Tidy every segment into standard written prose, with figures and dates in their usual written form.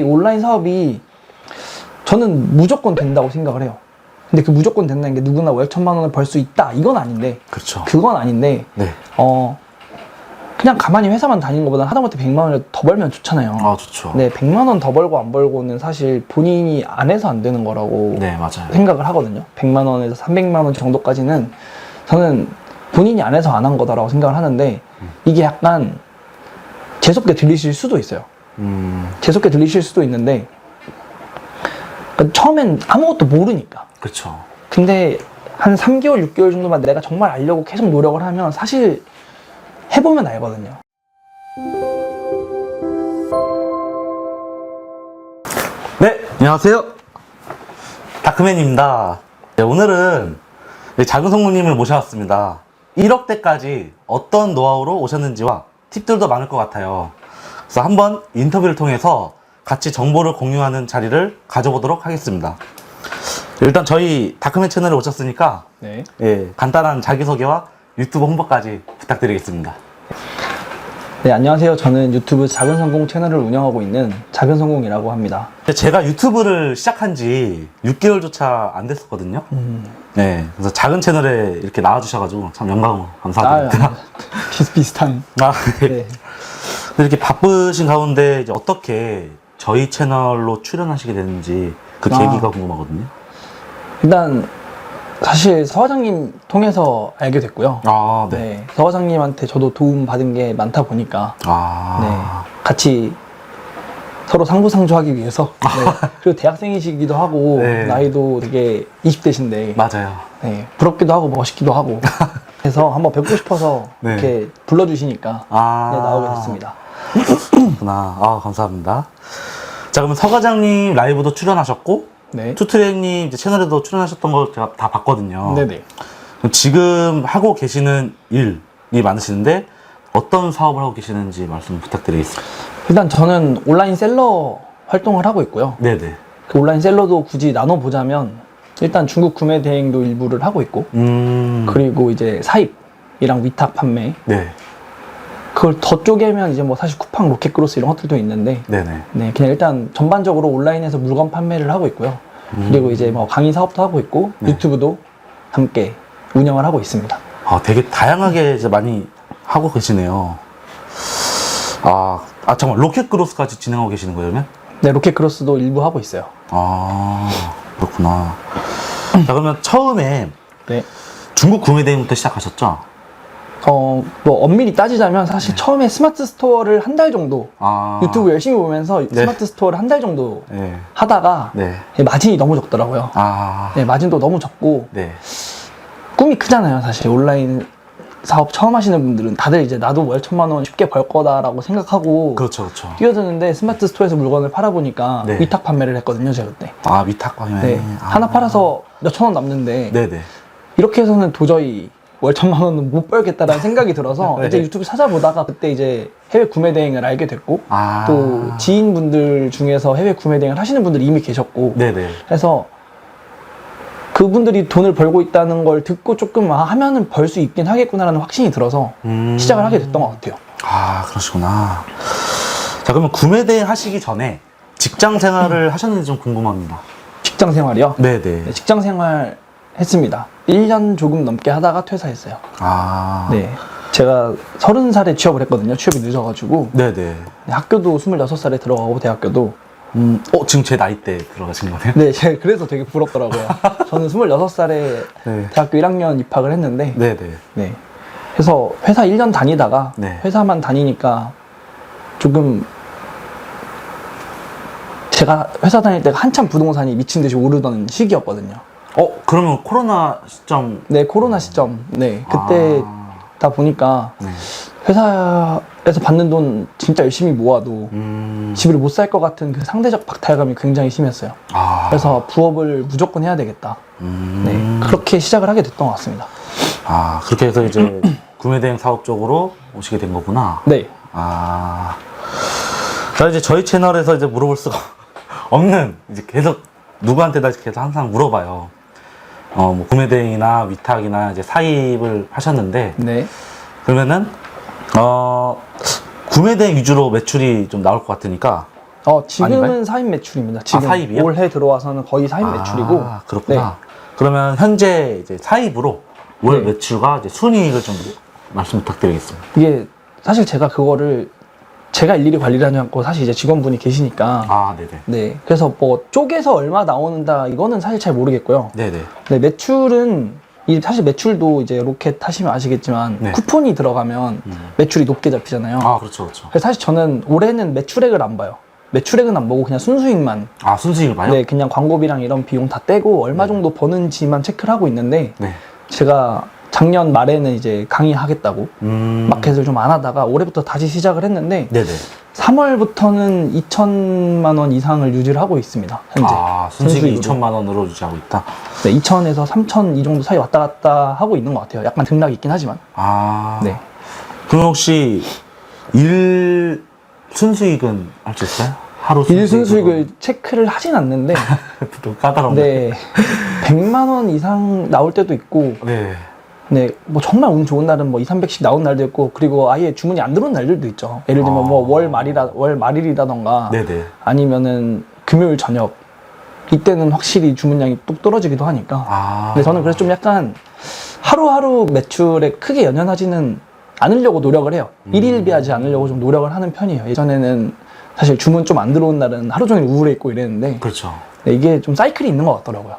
온라인 사업이 저는 무조건 된다고 생각을 해요. 근데 그 무조건 된다는 게 누구나 월 1,000만 원을 벌 수 있다 이건 아닌데, 그렇죠. 그건 아닌데 네. 그냥 가만히 회사만 다니는 것보다 하다못해 100만 원을 더 벌면 좋잖아요. 아, 좋죠. 네, 100만 원 더 벌고 안 벌고는 사실 본인이 안 해서 안 되는 거라고 네, 맞아요. 생각을 하거든요. 100만 원에서 300만 원 정도까지는 저는 본인이 안 해서 안 한 거다라고 생각을 하는데, 이게 약간 재수없게 들리실 수도 있어요. 재수없게 들리실 수도 있는데, 그러니까 처음엔 아무것도 모르니까. 그렇죠. 근데 한 3개월, 6개월 정도만 내가 정말 알려고 계속 노력을 하면 사실 해보면 알거든요. 네, 안녕하세요. 다크맨입니다. 네, 오늘은 작은 성모님을 모셔왔습니다. 1억대까지 어떤 노하우로 오셨는지와 팁들도 많을 것 같아요. 그래서 한번 인터뷰를 통해서 같이 정보를 공유하는 자리를 가져보도록 하겠습니다. 일단 저희 다크맨 채널에 오셨으니까 네. 예, 간단한 자기소개와 유튜브 홍보까지 부탁드리겠습니다. 네, 안녕하세요. 저는 유튜브 작은 성공 채널을 운영하고 있는 작은 성공이라고 합니다. 제가 유튜브를 시작한 지 6개월조차 안 됐었거든요. 네, 그래서 작은 채널에 이렇게 나와주셔가지고 참 영광 감사드립니다. 비슷비슷한. 아, 네. 네. 이렇게 바쁘신 가운데 이제 어떻게 저희 채널로 출연하시게 됐는지 그 계기가 궁금하거든요. 일단 사실 서 과장님 통해서 알게 됐고요. 아, 네. 네, 서 과장님한테 저도 도움 받은 게 많다 보니까 아, 네, 같이 서로 상부상조하기 위해서 네, 그리고 대학생이시기도 하고 네. 나이도 되게 20대신데 맞아요. 네, 부럽기도 하고 멋있기도 하고 그래서 한번 뵙고 싶어서 네. 이렇게 불러주시니까 아, 네, 나오게 됐습니다. 그렇구나. 아, 감사합니다. 자, 그러면 서 과장님 라이브도 출연하셨고, 네. 투트랙님 이제 채널에도 출연하셨던 거 제가 다 봤거든요. 네네. 그럼 지금 하고 계시는 일이 많으시는데 어떤 사업을 하고 계시는지 말씀 부탁드리겠습니다. 일단 저는 온라인 셀러 활동을 하고 있고요. 네네. 그 온라인 셀러도 굳이 나눠보자면 일단 중국 구매 대행도 일부를 하고 있고 그리고 이제 사입이랑 위탁 판매, 네. 그걸 더 쪼개면 이제 뭐 사실 쿠팡, 로켓크로스 이런 것들도 있는데 네네. 네, 그냥 일단 전반적으로 온라인에서 물건 판매를 하고 있고요. 그리고 이제 뭐 강의 사업도 하고 있고 네. 유튜브도 함께 운영을 하고 있습니다. 아, 되게 다양하게 이제 많이 하고 계시네요. 잠깐만. 로켓크로스까지 진행하고 계시는 거예요, 그러면? 네, 로켓크로스도 일부 하고 있어요. 아, 그렇구나. 자, 그러면 처음에 네. 중국 구매 대행부터 시작하셨죠? 뭐 엄밀히 따지자면 사실 처음에 스마트 스토어를 한 달 정도 아, 유튜브 열심히 보면서 네. 스마트 스토어를 한 달 정도 네. 하다가 네. 마진이 너무 적더라고요. 아, 네, 마진도 너무 적고 네. 꿈이 크잖아요. 사실 온라인 사업 처음 하시는 분들은 다들 이제 나도 월 1,000만 원 쉽게 벌 거다라고 생각하고 그렇죠, 그렇죠. 뛰어드는데 스마트 스토어에서 물건을 팔아보니까 네. 위탁 판매를 했거든요, 제가 그때. 아, 위탁 방면. 네, 하나 팔아서 몇천 원 남는데 네네. 이렇게 해서는 도저히 월 1,000만 원은 못 벌겠다라는 생각이 들어서 네. 이제 유튜브 찾아보다가 그때 이제 해외 구매 대행을 알게 됐고 아, 또 지인분들 중에서 해외 구매 대행을 하시는 분들이 이미 계셨고 네네. 해서 그분들이 돈을 벌고 있다는 걸 듣고 조금 하면은 벌 수 있긴 하겠구나라는 확신이 들어서 시작을 하게 됐던 것 같아요. 아, 그러시구나. 자, 그러면 구매 대행 하시기 전에 직장 생활을 하셨는지 좀 궁금합니다. 직장 생활이요? 네네. 네, 직장 생활 했습니다. 1년 조금 넘게 하다가 퇴사했어요. 아, 네. 제가 30살에 취업을 했거든요. 취업이 늦어가지고. 네네. 학교도 26살에 들어가고 대학교도. 지금 제 나이대 들어가신 거네요? 네, 제가 그래서 되게 부럽더라고요. 저는 26살에 네. 대학교 1학년 입학을 했는데. 네네. 네. 그래서 회사 1년 다니다가 네. 회사만 다니니까 조금 제가 회사 다닐 때가 한참 부동산이 미친 듯이 오르던 시기였거든요. 그러면 코로나 시점. 네, 코로나 시점. 네, 그때다 보니까 네. 회사에서 받는 돈 진짜 열심히 모아도 집을 못 살 것 같은 그 상대적 박탈감이 굉장히 심했어요. 그래서 부업을 무조건 해야 되겠다. 네, 그렇게 시작을 하게 됐던 것 같습니다. 그렇게 해서 이제 구매대행 사업 쪽으로 오시게 된 거구나. 네. 자, 이제 저희 채널에서 이제 물어볼 수가 없는, 이제 계속 누구한테다 계속 항상 물어봐요. 뭐 구매대행이나 위탁이나 이제 사입을 하셨는데, 네. 그러면은 구매대행 위주로 매출이 좀 나올 것 같으니까 지금은 아닌가요? 사입 매출입니다. 지금 사입이요? 올해 들어와서는 거의 사입 매출이고. 그렇구나. 그러면 현재 이제 사입으로 월 네. 매출과 이제 순이익을 좀 말씀 부탁드리겠습니다. 이게 사실 제가 그거를 제가 일일이 관리를 하지 않고 사실 이제 직원분이 계시니까. 네네. 네. 그래서 뭐 쪼개서 얼마 나오는다 이거는 사실 잘 모르겠고요. 네네. 네, 매출은 사실 매출도 이제 로켓 하시면 아시겠지만 네. 쿠폰이 들어가면 매출이 높게 잡히잖아요. 그렇죠, 그렇죠. 그래서 사실 저는 올해는 매출액을 안 봐요. 매출액은 안 보고 그냥 순수익만. 순수익을 봐요? 네, 그냥 광고비랑 이런 비용 다 떼고 얼마 정도 버는지만 체크를 하고 있는데 네. 제가 작년 말에는 이제 강의하겠다고 마켓을 좀 안 하다가 올해부터 다시 시작을 했는데 네네. 3월부터는 2천만 원 이상을 유지를 하고 있습니다. 현재. 순수익이 순수익으로. 2천만 원으로 유지하고 있다. 네, 2천에서 3천 이 정도 사이 왔다 갔다 하고 있는 것 같아요. 약간 등락이 있긴 하지만. 네. 그럼 혹시 일 순수익은 알 수 있어요? 하루 일 순수익을 체크를 하진 않는데 또 까다롭네. 네. 100만 원 이상 나올 때도 있고 네. 네, 뭐 정말 운 좋은 날은 뭐 2, 300씩 나온 날도 있고 그리고 아예 주문이 안 들어온 날들도 있죠. 예를 들면 뭐 월 말일이라던가 네네. 아니면은 금요일 저녁 이때는 확실히 주문량이 뚝 떨어지기도 하니까. 근데 저는 그래서 좀 약간 하루하루 매출에 크게 연연하지는 않으려고 노력을 해요. 일일비하지 않으려고 좀 노력을 하는 편이에요. 예전에는 사실 주문 좀 안 들어온 날은 하루 종일 우울해 있고 이랬는데 그렇죠. 네, 이게 좀 사이클이 있는 것 같더라고요.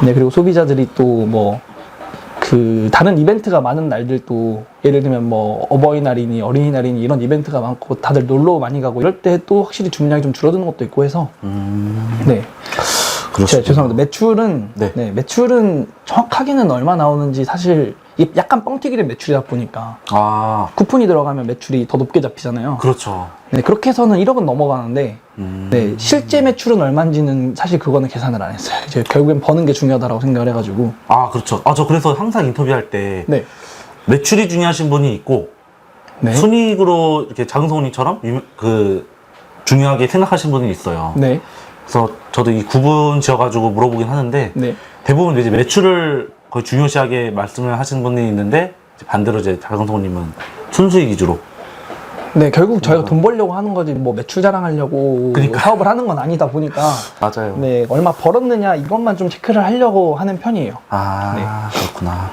네, 그리고 소비자들이 또 뭐 다른 이벤트가 많은 날들도 예를 들면 뭐 어버이날이니 어린이날이니 이런 이벤트가 많고 다들 놀러 많이 가고 이럴 때 또 확실히 주문량이 좀 줄어드는 것도 있고 해서 네. 죄송합니다. 매출은 네. 네, 매출은 정확하게는 얼마 나오는지 사실 이게 약간 뻥튀기된 매출이다 보니까 쿠폰이 들어가면 매출이 더 높게 잡히잖아요. 그렇죠. 네, 그렇게 해서는 1억은 넘어가는데 네, 실제 매출은 얼마인지는 사실 그거는 계산을 안 했어요. 이제 결국엔 버는 게 중요하다고 생각을 해가지고. 그렇죠. 저 그래서 항상 인터뷰할 때 네. 매출이 중요하신 분이 있고 네. 순이익으로 이렇게 장성훈이처럼 중요하게 생각하시는 분이 있어요. 네. 그래서 저도 이 구분 지어가지고 물어보긴 하는데 네. 대부분 이제 매출을 거의 중요시하게 말씀을 하시는 분이 있는데 이제 반대로 이제 장성훈님은 순수익 위주로. 네, 결국 저희가 돈 벌려고 하는 거지 뭐 매출 자랑하려고 그러니까. 사업을 하는 건 아니다 보니까 맞아요. 네, 얼마 벌었느냐 이것만 좀 체크를 하려고 하는 편이에요. 그렇구나.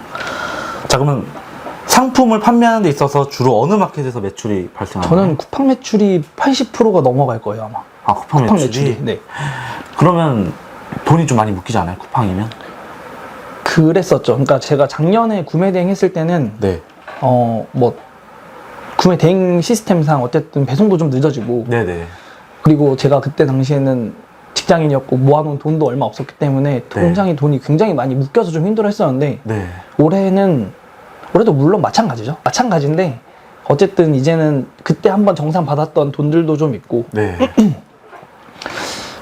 자, 그러면 상품을 판매하는 데 있어서 주로 어느 마켓에서 매출이 발생하나요? 저는 쿠팡 매출이 80%가 넘어갈 거예요, 아마. 쿠팡 매출이? 네. 그러면 돈이 좀 많이 묶이지 않아요? 쿠팡이면? 그랬었죠. 그러니까 제가 작년에 구매 대행 했을 때는 네. 뭐 구매 대행 시스템상 어쨌든 배송도 좀 늦어지고 네네. 그리고 제가 그때 당시에는 직장인이었고 모아놓은 돈도 얼마 없었기 때문에 통장에 돈이 굉장히 많이 묶여서 좀 힘들어 했었는데 네. 올해도 물론 마찬가지죠. 마찬가지인데 어쨌든 이제는 그때 한번 정산 받았던 돈들도 좀 있고 네.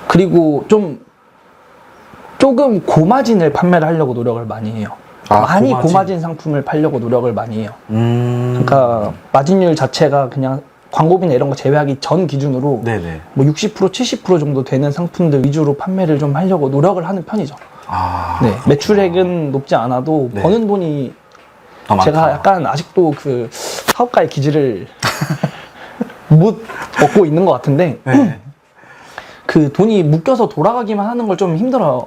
그리고 조금 고마진을 판매를 하려고 노력을 많이 해요. 많이 고마진 상품을 팔려고 노력을 많이 해요. 그러니까 마진율 자체가 그냥 광고비나 이런 거 제외하기 전 기준으로 네네. 뭐 60%, 70% 정도 되는 상품들 위주로 판매를 좀 하려고 노력을 하는 편이죠. 네, 매출액은 높지 않아도 네. 버는 돈이 제가 많다. 약간 아직도 그 사업가의 기질을 못 얻고 있는 것 같은데 네. 그 돈이 묶여서 돌아가기만 하는 걸 좀 힘들어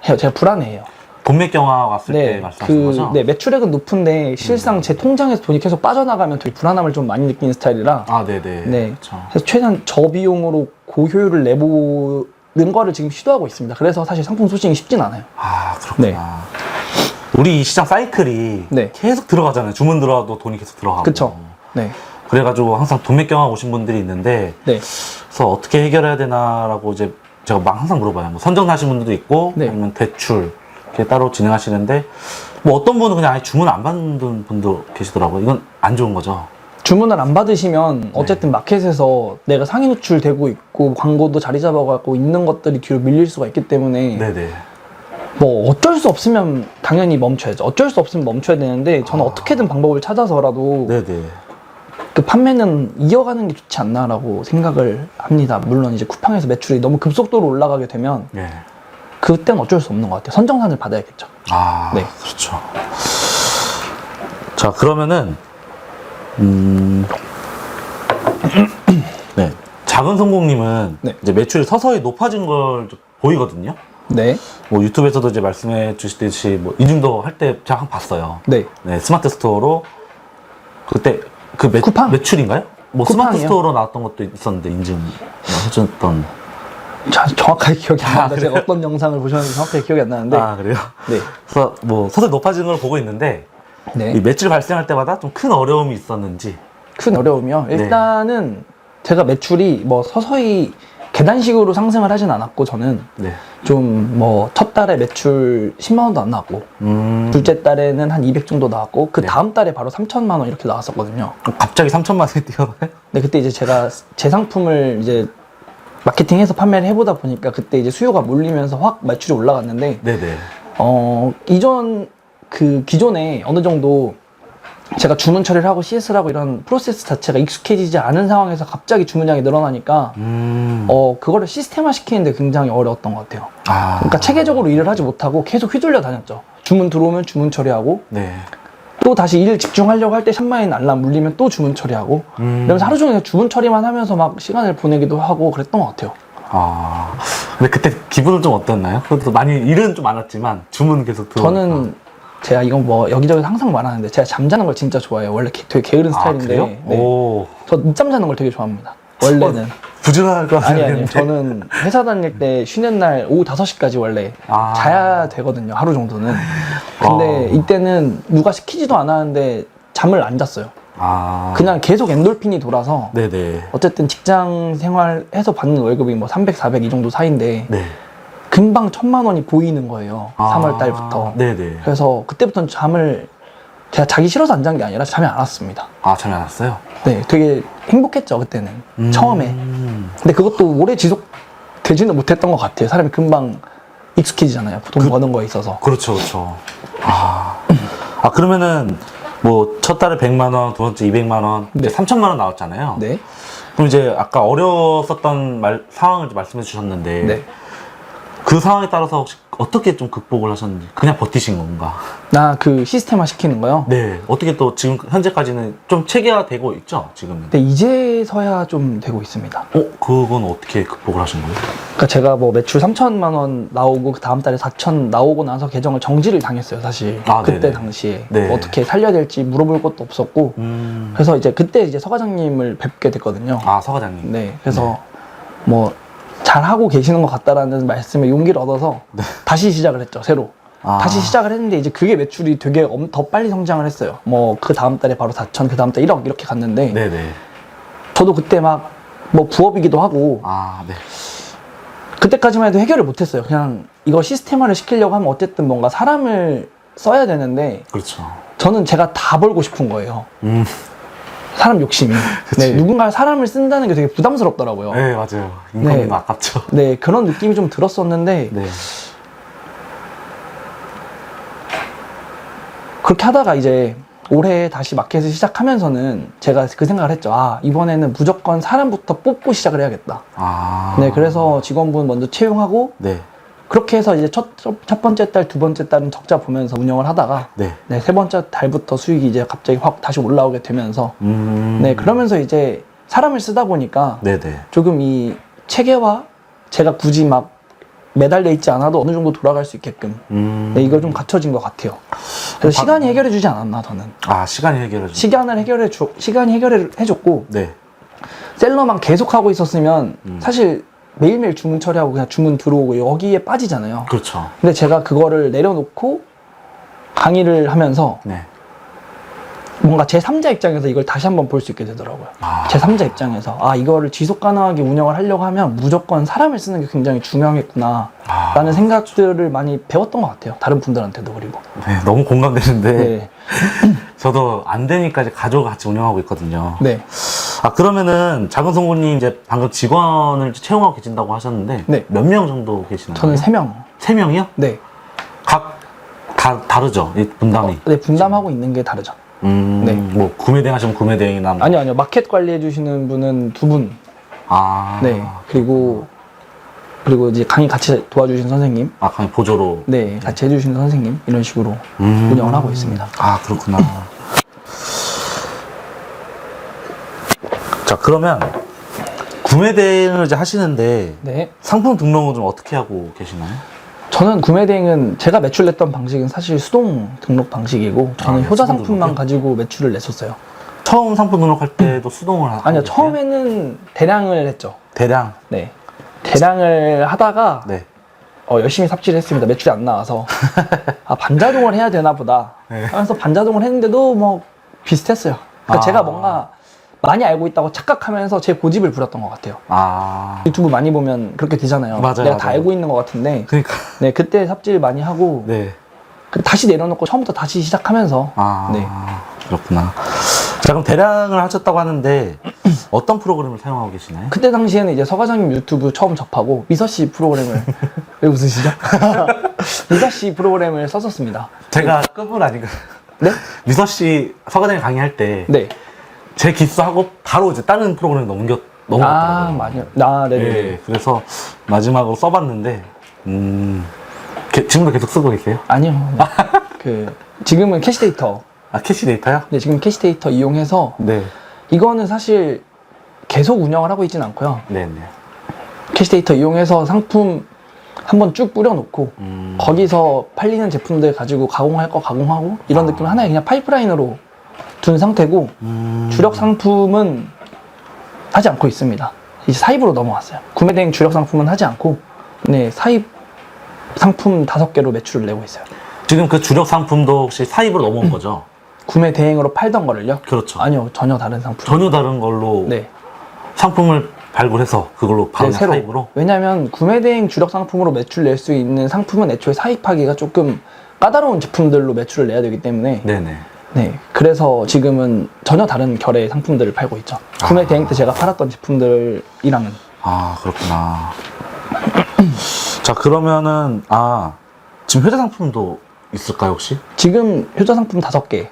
해요. 제가 불안해해요. 돈맥경화 왔을 때 말씀하신 거죠? 네, 매출액은 높은데 실상 제 통장에서 돈이 계속 빠져나가면 되게 불안함을 좀 많이 느끼는 스타일이라 네네. 네. 그쵸. 그래서 최대한 저비용으로 고효율을 내보는 거를 지금 시도하고 있습니다. 그래서 사실 상품 소싱이 쉽진 않아요. 그렇구나. 네. 우리 이 시장 사이클이 네. 계속 들어가잖아요. 주문 들어와도 돈이 계속 들어가고. 그쵸. 네. 그래가지고 항상 돈맥경화 오신 분들이 있는데 네. 그래서 어떻게 해결해야 되나라고 이제 제가 항상 물어봐요. 뭐 선정하신 분들도 있고 네. 아니면 대출 이렇게 따로 진행하시는데 뭐 어떤 분은 그냥 아예 주문 안 받는 분도 계시더라고요. 이건 안 좋은 거죠. 주문을 안 받으시면 어쨌든 마켓에서 내가 상위 노출되고 있고 광고도 자리 잡아가고 있는 것들이 뒤로 밀릴 수가 있기 때문에 네네. 뭐 어쩔 수 없으면 당연히 멈춰야죠. 어쩔 수 없으면 멈춰야 되는데 저는 어떻게든 방법을 찾아서라도 네네. 그 판매는 이어가는 게 좋지 않나라고 생각을 합니다. 물론 이제 쿠팡에서 매출이 너무 급속도로 올라가게 되면 네. 그때는 어쩔 수 없는 것 같아요. 선정산을 받아야겠죠. 네. 그렇죠. 자, 그러면은 네. 작은 성공님은 네. 이제 매출이 서서히 높아진 걸 보이거든요. 네. 뭐 유튜브에서도 이제 말씀해 주시듯이 뭐 인증도 할 때 제가 한번 봤어요. 네. 네, 스마트 스토어로 그때 그 쿠팡? 매출인가요? 뭐 스마트 쿠팡이요? 스토어로 나왔던 것도 있었는데 인증 해줬던. 정확하게 기억이 안 납니다. 제가 그래요? 어떤 영상을 보셨는지 정확하게 기억이 안 나는데. 아 그래요? 네. 그래서 뭐 서서히 높아지는 걸 보고 있는데 이 네. 매출 발생할 때마다 좀 큰 어려움이 있었는지. 큰 어려움이요. 네. 일단은 제가 매출이 뭐 서서히 계단식으로 상승을 하진 않았고, 저는 네. 좀 뭐 첫 달에 매출 10만 원도 안 나왔고, 둘째 달에는 한 200 정도 나왔고, 그 네. 다음 달에 바로 3천만 원 이렇게 나왔었거든요. 갑자기 3천만 원이 뛰어나요? 근데 그때 이제 제가 제 상품을 이제 마케팅해서 판매를 해보다 보니까 그때 이제 수요가 몰리면서 확 매출이 올라갔는데, 네네. 이전 그 기존에 어느 정도 제가 주문 처리를 하고 CS를 하고 이런 프로세스 자체가 익숙해지지 않은 상황에서 갑자기 주문량이 늘어나니까 그거를 시스템화 시키는데 굉장히 어려웠던 것 같아요. 아. 그러니까 체계적으로 일을 하지 못하고 계속 휘둘려 다녔죠. 주문 들어오면 주문 처리하고, 네. 또 다시 일 집중하려고 할 때 샷마인 알람 울리면 또 주문 처리하고, 이러면서 하루 종일 주문 처리만 하면서 막 시간을 보내기도 하고 그랬던 것 같아요. 아. 근데 그때 기분은 좀 어땠나요? 그것도 많이 일은 좀 많았지만 주문 계속 들어오니까. 저는 제가 이건 뭐 여기저기 항상 말하는데 제가 잠자는 걸 진짜 좋아해요. 원래 되게 게으른 스타일인데. 그래요? 네. 오. 저 늦잠 자는 걸 되게 좋아합니다. 원래는. 부지런할 것 아니, 같은데. 저는 회사 다닐 때 쉬는 날 오후 5시까지 원래 아. 자야 되거든요. 하루 정도는. 근데 이때는 누가 시키지도 않았는데 잠을 안 잤어요. 아. 그냥 계속 엔돌핀이 돌아서, 네네. 어쨌든 직장 생활해서 받는 월급이 뭐 300, 400 이 정도 사이인데 네. 금방 1,000만 원이 보이는 거예요. 3월 달부터. 네네. 그래서 그때부터는 잠을 제가 자기 싫어서 안 잔 게 아니라 잠이 안 왔습니다. 아, 잠이 안 왔어요? 네, 되게 행복했죠 그때는. 처음에. 근데 그것도 오래 지속되지는 못했던 것 같아요. 사람이 금방 익숙해지잖아요. 돈 버는 거에 있어서. 그렇죠, 그렇죠. 아. 아, 그러면은 뭐 첫 달에 100만 원, 두 번째 200만 원, 네. 이제 3천만 원 나왔잖아요. 네. 그럼 이제 아까 어려웠었던 상황을 말씀해 주셨는데 네. 그 상황에 따라서 혹시 어떻게 좀 극복을 하셨는지 그냥 버티신 건가? 나 그 시스템화 시키는 거요? 네. 어떻게 또 지금 현재까지는 좀 체계화되고 있죠, 지금은? 근데 이제서야 좀 되고 있습니다. 그건 어떻게 극복을 하신 거예요? 그러니까 제가 뭐 매출 3천만 원 나오고 그 다음 달에 4천 나오고 나서 계정을 정지를 당했어요, 사실. 아, 그때 네네. 당시에. 네. 뭐 어떻게 살려야 될지 물어볼 것도 없었고. 그래서 이제 그때 이제 서 과장님을 뵙게 됐거든요. 아, 서 과장님. 네. 그래서 뭐 잘하고 계시는 것 같다라는 말씀에 용기를 얻어서 다시 시작을 했죠, 새로. 아. 다시 시작을 했는데 이제 그게 매출이 되게 더 빨리 성장을 했어요. 뭐 그 다음 달에 바로 4천, 그 다음 달 1억 이렇게 갔는데, 네네. 저도 그때 막 뭐 부업이기도 하고, 아, 네. 그때까지만 해도 해결을 못했어요. 그냥 이거 시스템화를 시키려고 하면 어쨌든 뭔가 사람을 써야 되는데, 그렇죠. 저는 제가 다 벌고 싶은 거예요. 음. 사람 욕심이. 그치. 네, 누군가 사람을 쓴다는 게 되게 부담스럽더라고요. 네, 맞아요. 인건비도 네. 아깝죠. 네, 그런 느낌이 좀 들었었는데, 네. 그렇게 하다가 이제 올해 다시 마켓을 시작하면서는 제가 그 생각을 했죠. 아, 이번에는 무조건 사람부터 뽑고 시작을 해야겠다. 아. 네, 그래서 직원분 먼저 채용하고, 네. 그렇게 해서 이제 첫 번째 달, 두 번째 달은 적자 보면서 운영을 하다가, 네. 네, 세 번째 달부터 수익이 이제 갑자기 확 다시 올라오게 되면서, 네, 그러면서 이제 사람을 쓰다 보니까 네네. 조금 이 체계화, 제가 굳이 막 매달려 있지 않아도 어느 정도 돌아갈 수 있게끔, 네, 이거 좀 갖춰진 것 같아요. 그래서 시간이 해결해 주지 않았나, 저는. 아, 시간이 해결해 줘. 시간이 해결을 해줬고, 네. 셀러만 계속 하고 있었으면 사실 매일매일 주문 처리하고 그냥 주문 들어오고 여기에 빠지잖아요. 그렇죠. 근데 제가 그거를 내려놓고 강의를 하면서 네. 뭔가 제3자 입장에서 이걸 다시 한번 볼 수 있게 되더라고요. 아. 제3자 입장에서 이거를 지속 가능하게 운영을 하려고 하면 무조건 사람을 쓰는 게 굉장히 중요하겠구나 라는 생각들을 많이 배웠던 것 같아요. 다른 분들한테도. 그리고 네, 너무 공감되는데 네. 저도 안 되니까 이제 가족을 같이 운영하고 있거든요. 네. 아, 그러면은 작은 성우님 이제 방금 직원을 채용하고 계신다고 하셨는데 네. 몇 명 정도 계시나요? 저는 3명. 3명이요? 네. 각 다르죠? 이 분담이. 네, 분담하고 있는 게 다르죠. 네. 뭐 구매 대행 하시면 구매 대행이나 뭐. 아니요. 마켓 관리해 주시는 분은 2분. 아. 네. 그리고 이제 강의 같이 도와주신 선생님. 아, 그냥 보조로. 네. 같이 해주시는 선생님. 이런 식으로 운영을 하고 있습니다. 아, 그렇구나. 자, 그러면 구매 대행을 이제 하시는데 네. 상품 등록은 좀 어떻게 하고 계시나요? 저는 구매 대행은 제가 매출 냈던 방식은 사실 수동 등록 방식이고 저는 네, 효자 수동 상품만 등록이요? 가지고 매출을 냈었어요. 처음 상품 등록할 때도 수동을 하고 아니요, 계세요? 처음에는 대량을 했죠. 대량. 네. 대량을 하다가 네. 열심히 삽질을 했습니다. 매출이 안 나와서. 아, 반자동을 해야 되나 보다. 네. 하면서 반자동을 했는데도 뭐 비슷했어요. 그러니까 아. 제가 뭔가 많이 알고 있다고 착각하면서 제 고집을 부렸던 것 같아요. 아. 유튜브 많이 보면 그렇게 되잖아요. 맞아요, 내가 다 맞아요. 알고 있는 것 같은데. 그러니까. 네, 그때 삽질 많이 하고 네. 다시 내려놓고 처음부터 다시 시작하면서 아. 네. 그렇구나. 자, 그럼 대량을 하셨다고 하는데 어떤 프로그램을 사용하고 계시나요? 그때 당시에는 이제 서 과장님 유튜브 처음 접하고 미서 씨 프로그램을 왜 웃으시죠? 미서 씨 프로그램을 썼었습니다. 제가 끝분 아닌가? 네? 미서 씨 서과장님 강의할 때 제 네. 기수하고 바로 이제 다른 프로그램으로 넘어갔더라고요. 아, 많이. 아, 네네. 네, 그래서 마지막으로 써봤는데 지금도 계속 쓰고 계세요? 아니요. 지금은 캐시데이터. 아, 캐시데이터요? 네, 지금 캐시데이터 이용해서 네. 이거는 사실 계속 운영을 하고 있진 않고요. 네네. 캐시데이터 이용해서 상품 한번 쭉 뿌려놓고 음. 거기서 팔리는 제품들 가지고 가공할 거 가공하고 이런 느낌 하나의 그냥 파이프라인으로 둔 상태고 주력 상품은 하지 않고 있습니다. 이제 사입으로 넘어왔어요. 구매 대행 주력 상품은 하지 않고 네, 사입 상품 5개로 매출을 내고 있어요. 지금 그 주력 상품도 혹시 사입으로 넘어온 거죠? 구매 대행으로 팔던 거를요? 그렇죠. 아니요, 전혀 다른 상품. 전혀 다른 걸로 네. 상품을 발굴해서 그걸로 바로 네, 새로. 사입으로? 왜냐면 구매 대행 주력 상품으로 매출 낼 수 있는 상품은 애초에 사입하기가 조금 까다로운 제품들로 매출을 내야 되기 때문에 네네. 네, 그래서 지금은 전혀 다른 결의 상품들을 팔고 있죠. 구매 대행 때 제가 팔았던 제품들이랑은. 아, 그렇구나. 자, 그러면은 지금 회사 상품도 있을까요, 혹시? 지금 효자 상품 5개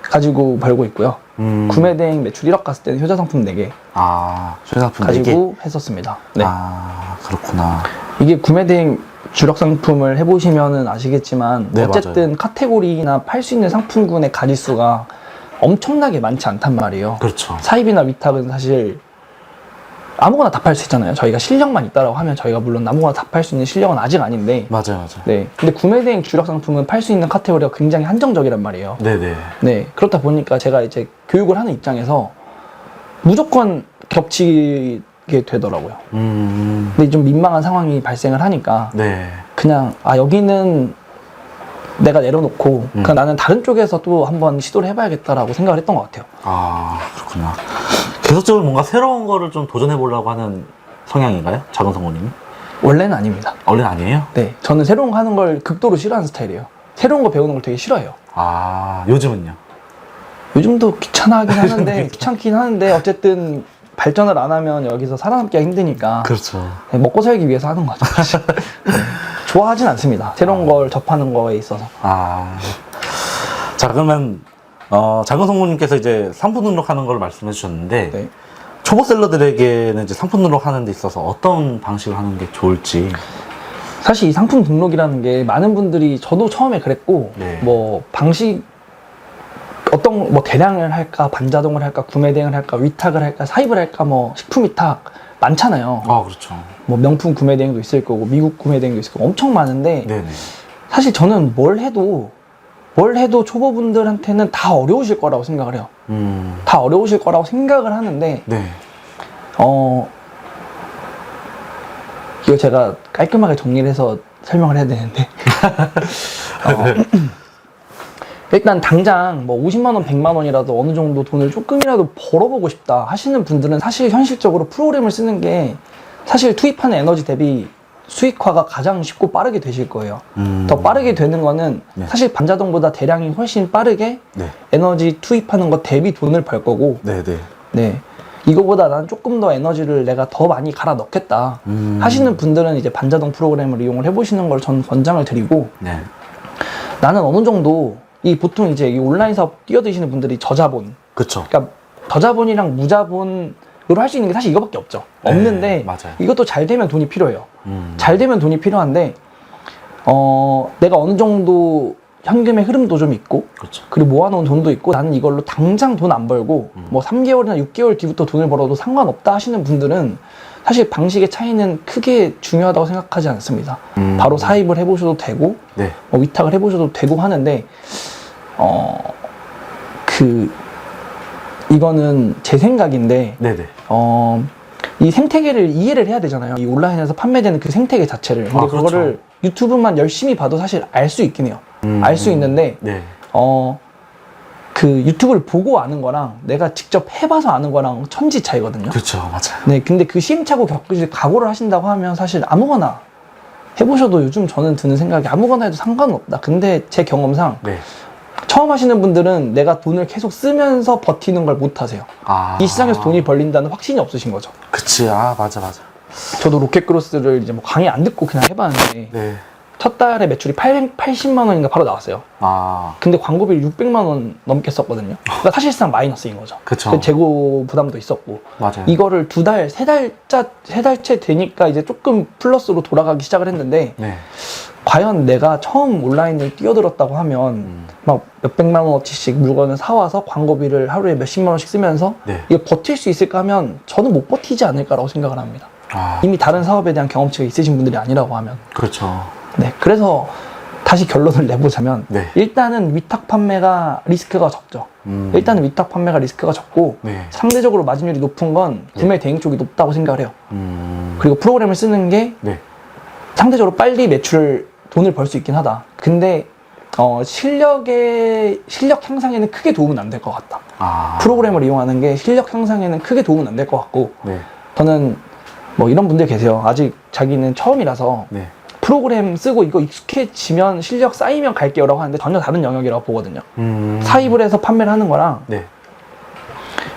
가지고 벌고 있고요. 구매 대행 매출 1억 갔을 때는 효자 상품 4개 회사 상품 가지고 했었습니다. 네. 그렇구나. 이게 구매 대행 주력 상품을 해보시면은 아시겠지만 네, 어쨌든 맞아요. 카테고리나 팔 수 있는 상품군의 가짓수가 엄청나게 많지 않단 말이에요. 그렇죠. 사입이나 위탁은 사실 아무거나 다 팔 수 있잖아요. 저희가 실력만 있다라고 하면 저희가 물론 아무거나 다 팔 수 있는 실력은 아직 아닌데 맞아요. 네. 근데 구매 대행 주력 상품은 팔 수 있는 카테고리가 굉장히 한정적이란 말이에요. 네네. 네. 그렇다 보니까 제가 이제 교육을 하는 입장에서 무조건 겹치게 되더라고요. 근데 좀 민망한 상황이 발생을 하니까 네. 그냥 여기는 내가 내려놓고 그냥 나는 다른 쪽에서 또 한번 시도를 해봐야겠다라고 생각을 했던 것 같아요. 그렇구나. 계속적으로 뭔가 새로운 거를 좀 도전해 보려고 하는 성향인가요? 작은 성우님이? 원래는 아닙니다. 원래는 아니에요? 네. 저는 새로운 거 하는 걸 극도로 싫어하는 스타일이에요. 새로운 거 배우는 걸 되게 싫어해요. 요즘은요? 요즘도 귀찮아하긴 하는데 귀찮긴 하는데 어쨌든 발전을 안 하면 여기서 살아남기가 힘드니까 그렇죠. 네, 먹고 살기 위해서 하는 거죠. 네. 좋아하진 않습니다. 새로운 걸 접하는 거에 있어서. 자, 그러면 작은 성우님께서 이제 상품 등록하는 걸 말씀해 주셨는데 네. 초보 셀러들에게는 이제 상품 등록하는 데 있어서 어떤 방식을 하는 게 좋을지. 사실 이 상품 등록이라는 게 많은 분들이 저도 처음에 그랬고 네. 뭐 방식 어떤 뭐 대량을 할까 반자동을 할까 구매 대행을 할까 위탁을 할까 사입을 할까 뭐 식품 위탁 많잖아요. 그렇죠. 뭐 명품 구매 대행도 있을 거고 미국 구매 대행도 있을 거고 엄청 많은데 네네. 사실 저는 뭘 해도 초보분들한테는 다 어려우실 거라고 생각을 해요. 다 어려우실 거라고 생각을 하는데 네. 이거 제가 깔끔하게 정리를 해서 설명을 해야 되는데 일단 당장 뭐 50만 원, 100만 원이라도 어느 정도 돈을 조금이라도 벌어보고 싶다 하시는 분들은 사실 현실적으로 프로그램을 쓰는 게 사실 투입하는 에너지 대비 수익화가 가장 쉽고 빠르게 되실 거예요. 더 빠르게 되는 거는 네. 사실 반자동보다 대량이 훨씬 빠르게 네. 에너지 투입하는 것 대비 돈을 벌 거고 네네. 네. 이거보다 난 조금 더 에너지를 내가 더 많이 갈아 넣겠다 하시는 분들은 이제 반자동 프로그램을 이용을 해보시는 걸 저는 권장을 드리고 네. 나는 어느 정도 보통 이제 이 온라인 사업 뛰어드시는 분들이 저자본 그쵸. 그러니까 저자본이랑 무자본으로 할 수 있는 게 사실 이거밖에 없죠. 네, 없는데 맞아요. 이것도 잘 되면 돈이 필요해요. 잘 되면 돈이 필요한데 내가 어느 정도 현금의 흐름도 좀 있고 그렇죠. 그리고 모아놓은 돈도 있고 나는 이걸로 당장 돈 안 벌고 뭐 3개월이나 6개월 뒤부터 돈을 벌어도 상관없다 하시는 분들은 사실 방식의 차이는 크게 중요하다고 생각하지 않습니다. 바로 사입을 해보셔도 되고 네. 뭐 위탁을 해보셔도 되고 하는데 이거는 제 생각인데 네네. 이 생태계를 이해를 해야 되잖아요. 이 온라인에서 판매되는 그 생태계 자체를. 근데 그렇죠. 그거를 유튜브만 열심히 봐도 사실 알 수 있긴 해요. 알 수 있는데 네. 그 유튜브를 보고 아는 거랑 내가 직접 해봐서 아는 거랑 천지 차이거든요. 그렇죠. 맞아요. 네, 근데 그 시행착오 겪으실 각오를 하신다고 하면 사실 아무거나 해보셔도 요즘 저는 드는 생각이 아무거나 해도 상관은 없다. 근데 제 경험상 네. 처음 하시는 분들은 내가 돈을 계속 쓰면서 버티는 걸 못 하세요. 이 시장에서 돈이 벌린다는 확신이 없으신 거죠. 그치. 아, 맞아. 저도 로켓크로스를 이제 뭐 강의 안 듣고 그냥 해봤는데 네. 첫 달에 매출이 880만 원인가 바로 나왔어요. 근데 광고비를 600만 원 넘게 썼거든요. 그러니까 사실상 마이너스인 거죠. 그쵸. 재고 부담도 있었고. 맞아요. 이거를 세 달째 되니까 이제 조금 플러스로 돌아가기 시작을 했는데 네. 과연 내가 처음 온라인을 뛰어들었다고 하면 막 몇백만 원어치씩 물건을 사와서 광고비를 하루에 몇십만 원씩 쓰면서 네. 이거 버틸 수 있을까 하면 저는 못 버티지 않을까라고 생각을 합니다. 이미 다른 사업에 대한 경험치가 있으신 분들이 아니라고 하면. 그렇죠. 네, 그래서 다시 결론을 내보자면 네. 일단은 위탁 판매가 리스크가 적죠. 일단은 위탁 판매가 리스크가 적고 네. 상대적으로 마진율이 높은 건 구매 대행 쪽이 높다고 생각을 해요. 그리고 프로그램을 쓰는 게 네. 상대적으로 빨리 돈을 벌 수 있긴 하다. 근데 실력 향상에는 크게 도움은 안 될 것 같다. 프로그램을 이용하는 게 실력 향상에는 크게 도움은 안 될 것 같고 네. 저는 뭐 이런 분들 계세요. 아직 자기는 처음이라서 네. 프로그램 쓰고 이거 익숙해지면 실력 쌓이면 갈게요 라고 하는데 전혀 다른 영역이라고 보거든요. 사입을 해서 판매를 하는 거랑 네.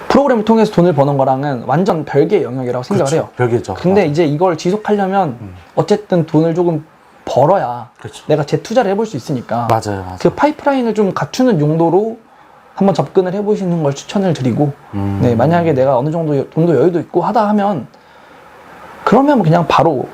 프로그램을 통해서 돈을 버는 거랑은 완전 별개의 영역이라고 생각을 해요. 별개죠. 근데 맞아. 이제 이걸 지속하려면 어쨌든 돈을 조금 벌어야 그렇죠. 내가 재투자를 해볼 수 있으니까 맞아요. 그 파이프라인을 좀 갖추는 용도로 한번 접근을 해보시는 걸 추천을 드리고 네, 만약에 내가 어느 정도 돈도 여유도 있고 하다 하면 그러면 그냥 바로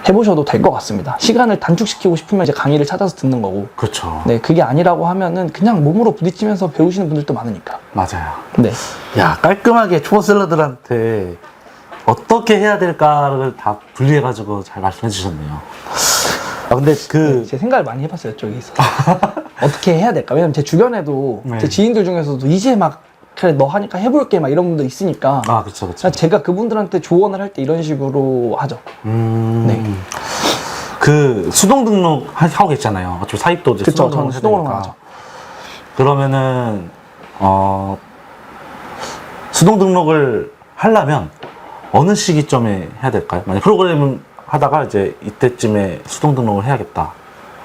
해보셔도 될 것 같습니다. 시간을 단축시키고 싶으면 이제 강의를 찾아서 듣는 거고. 그렇죠. 네, 그게 아니라고 하면은 그냥 몸으로 부딪히면서 배우시는 분들도 많으니까. 맞아요. 네. 야, 깔끔하게 초보 셀러들한테 어떻게 해야 될까를 다 분리해가지고 잘 말씀해 주셨네요. 근데 네, 제 생각을 많이 해봤어요, 저기서. 어떻게 해야 될까? 왜냐면 제 주변에도 네. 제 지인들 중에서도 이제 막 그래 너 하니까 해볼게 막 이런 분들 있으니까. 그렇죠. 제가 그분들한테 조언을 할 때 이런 식으로 하죠. 네. 그 수동 등록 하고 계시잖아요. 어차피 사입도 이제 그쵸, 수동 저는 수동으로 하죠. 그러면은 수동 등록을 하려면 어느 시기점에 해야 될까요? 만약 프로그램을 하다가 이제 이때쯤에 수동 등록을 해야겠다.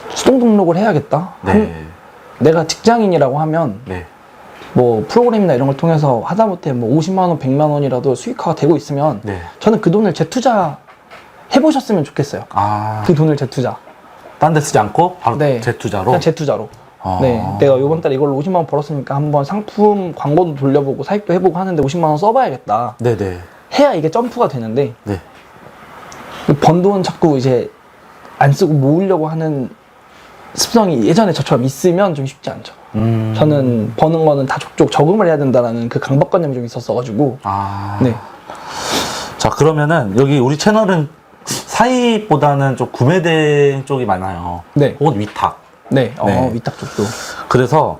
수동 등록을 해야겠다. 네. 내가 직장인이라고 하면 네. 뭐 프로그램이나 이런 걸 통해서 하다못해 뭐 50만 원, 100만 원이라도 수익화가 되고 있으면 네. 저는 그 돈을 재투자 해보셨으면 좋겠어요. 그 돈을 재투자. 딴 데 쓰지 않고 바로 네. 재투자로? 그냥 재투자로. 네, 내가 이번 달에 이걸로 50만 원 벌었으니까 한번 상품 광고도 돌려보고 사입도 해보고 하는데 50만 원 써봐야겠다. 네네. 해야 이게 점프가 되는데 네. 번 돈 자꾸 이제 안 쓰고 모으려고 하는 습성이 예전에 저처럼 있으면 좀 쉽지 않죠. 저는 버는 거는 다 족족 저금을 해야 된다라는 그 강박관념이 좀 있었어가지고. 네. 자, 그러면은 여기 우리 채널은 사입보다는 좀 구매대행 쪽이 많아요. 네. 혹은 위탁. 네. 네. 위탁 쪽도. 그래서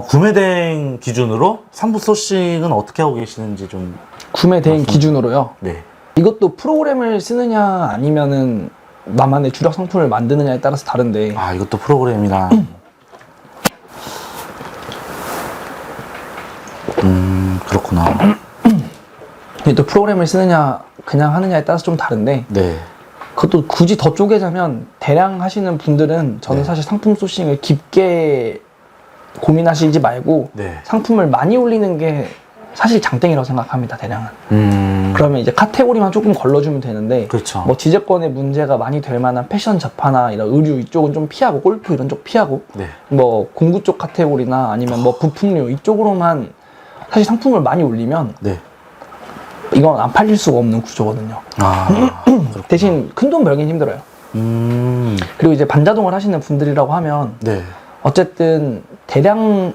구매대행 기준으로 상품 소싱은 어떻게 하고 계시는지 좀. 구매 대행 기준으로요. 네. 이것도 프로그램을 쓰느냐 아니면은 나만의 주력 상품을 만드느냐에 따라서 다른데. 이것도 프로그램이랑. 그렇구나. 또 프로그램을 쓰느냐 그냥 하느냐에 따라서 좀 다른데. 네. 그것도 굳이 더 쪼개자면 대량 하시는 분들은 저는 사실 상품 소싱을 깊게 고민하시지 말고 네. 상품을 많이 올리는 게 사실 장땡이라고 생각합니다. 대량은. 그러면 이제 카테고리만 조금 걸러주면 되는데 그렇죠. 뭐 지재권의 문제가 많이 될 만한 패션 잡화나 이런 의류 이쪽은 좀 피하고 골프 이런 쪽 피하고 네. 뭐 공구 쪽 카테고리나 아니면 뭐 부품류 이쪽으로만 사실 상품을 많이 올리면 네. 이건 안 팔릴 수가 없는 구조거든요. 대신 큰 돈 벌긴 힘들어요. 그리고 이제 반자동을 하시는 분들이라고 하면 네. 어쨌든 대량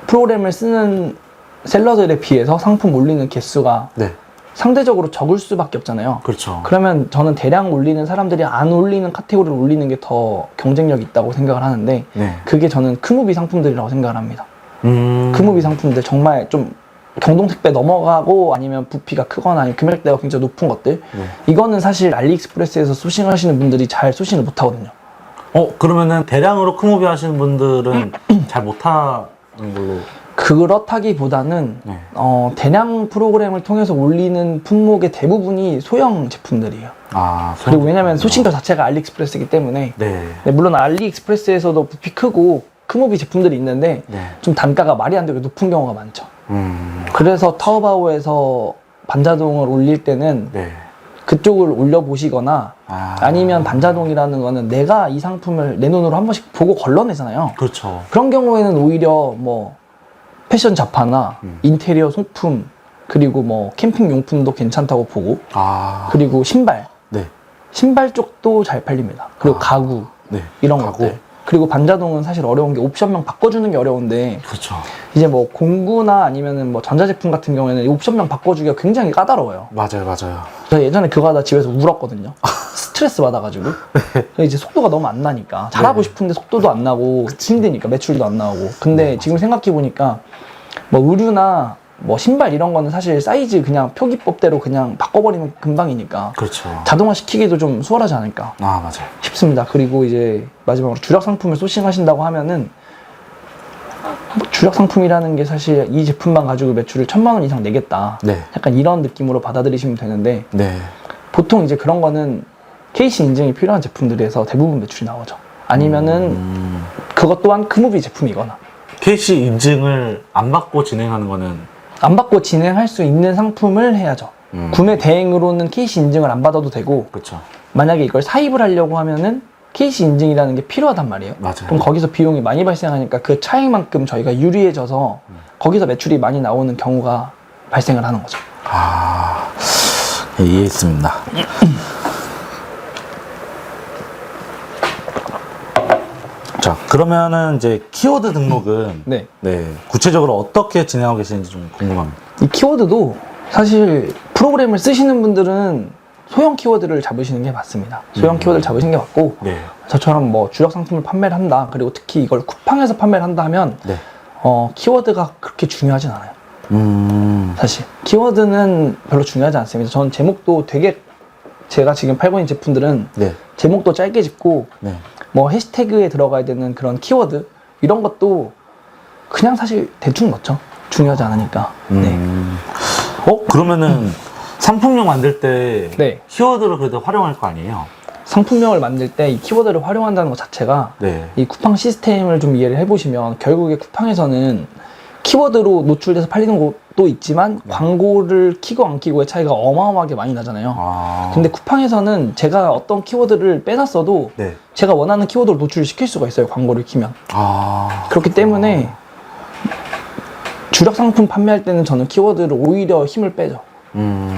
프로그램을 쓰는 셀러들에 비해서 상품 올리는 개수가 네. 상대적으로 적을 수밖에 없잖아요. 그렇죠. 그러면 저는 대량 올리는 사람들이 안 올리는 카테고리를 올리는 게 더 경쟁력이 있다고 생각을 하는데 네. 그게 저는 크무비 상품들이라고 생각을 합니다. 크무비 상품들 정말 좀 경동택배 넘어가고 아니면 부피가 크거나 아니면 금액대가 굉장히 높은 것들 네. 이거는 사실 알리익스프레스에서 소싱하시는 분들이 잘 소싱을 못 하거든요. 그러면은 대량으로 크무비 하시는 분들은 잘 못하는 걸로. 그렇다기보다는 네. 대량 프로그램을 통해서 올리는 품목의 대부분이 소형 제품들이에요. 그리고 왜냐면 소싱도 자체가 알리익스프레스이기 때문에 네. 네, 물론 알리익스프레스에서도 부피 크고 크무비 제품들이 있는데 네. 좀 단가가 말이 안 되게 높은 경우가 많죠. 그래서 타오바오에서 반자동을 올릴 때는 네. 그쪽을 올려보시거나 아니면 반자동이라는 거는 내가 이 상품을 내 눈으로 한 번씩 보고 걸러내잖아요. 그렇죠. 그런 경우에는 오히려 뭐 패션 잡화나 인테리어 소품 그리고 뭐 캠핑 용품도 괜찮다고 보고 그리고 신발 네. 신발 쪽도 잘 팔립니다. 그리고 가구 네. 이런 가구. 것들 그리고 반자동은 사실 어려운 게 옵션명 바꿔주는 게 어려운데 그렇죠. 이제 뭐 공구나 아니면은 뭐 전자제품 같은 경우에는 옵션명 바꿔주기가 굉장히 까다로워요. 맞아요. 저 예전에 그거 하다 집에서 울었거든요. 스트레스 받아가지고. 이제 속도가 너무 안 나니까. 잘하고 싶은데 속도도 안 나고, 힘드니까, 매출도 안 나오고. 근데 지금 생각해보니까, 뭐 의류나 뭐 신발 이런 거는 사실 사이즈 그냥 표기법대로 그냥 바꿔버리면 금방이니까. 그렇죠. 자동화 시키기도 좀 수월하지 않을까 맞아요. 싶습니다. 그리고 이제 마지막으로 주력 상품을 소싱하신다고 하면은, 주력 상품이라는 게 사실 이 제품만 가지고 매출을 1,000만 원 이상 내겠다. 네. 약간 이런 느낌으로 받아들이시면 되는데 네. 보통 이제 그런 거는 KC 인증이 필요한 제품들에서 대부분 매출이 나오죠. 아니면은 그것 또한 크무비 제품이거나 KC 인증을 안 받고 진행하는 거는 안 받고 진행할 수 있는 상품을 해야죠. 구매 대행으로는 KC 인증을 안 받아도 되고 그렇죠. 만약에 이걸 사입을 하려고 하면은 KC 인증이라는 게 필요하단 말이에요. 맞아요. 그럼 거기서 비용이 많이 발생하니까 그 차익만큼 저희가 유리해져서 거기서 매출이 많이 나오는 경우가 발생을 하는 거죠. 네, 이해했습니다. 자, 그러면은 이제 키워드 등록은 네. 구체적으로 어떻게 진행하고 계시는지 좀 궁금합니다. 이 키워드도 사실 프로그램을 쓰시는 분들은 소형 키워드를 잡으시는 게 맞습니다. 소형 키워드를 잡으시는 게 맞고 네. 저처럼 뭐 주력 상품을 판매를 한다. 그리고 특히 이걸 쿠팡에서 판매를 한다 하면 네. 키워드가 그렇게 중요하진 않아요. 사실 키워드는 별로 중요하지 않습니다. 전 제목도 되게 제가 지금 팔고 있는 제품들은 네. 제목도 짧게 짓고 네. 뭐 해시태그에 들어가야 되는 그런 키워드 이런 것도 그냥 사실 대충 넣죠. 중요하지 않으니까. 네. 그러면은 상품명 만들 때 네. 키워드를 그래도 활용할 거 아니에요? 상품명을 만들 때 이 키워드를 활용한다는 것 자체가 네. 이 쿠팡 시스템을 좀 이해를 해보시면 결국에 쿠팡에서는 키워드로 노출돼서 팔리는 곳도 있지만 광고를 키고 안 키고의 차이가 어마어마하게 많이 나잖아요. 근데 쿠팡에서는 제가 어떤 키워드를 빼놨어도 네. 제가 원하는 키워드로 노출을 시킬 수가 있어요. 광고를 키면. 그렇기 때문에 주력 상품 판매할 때는 저는 키워드를 오히려 힘을 빼죠.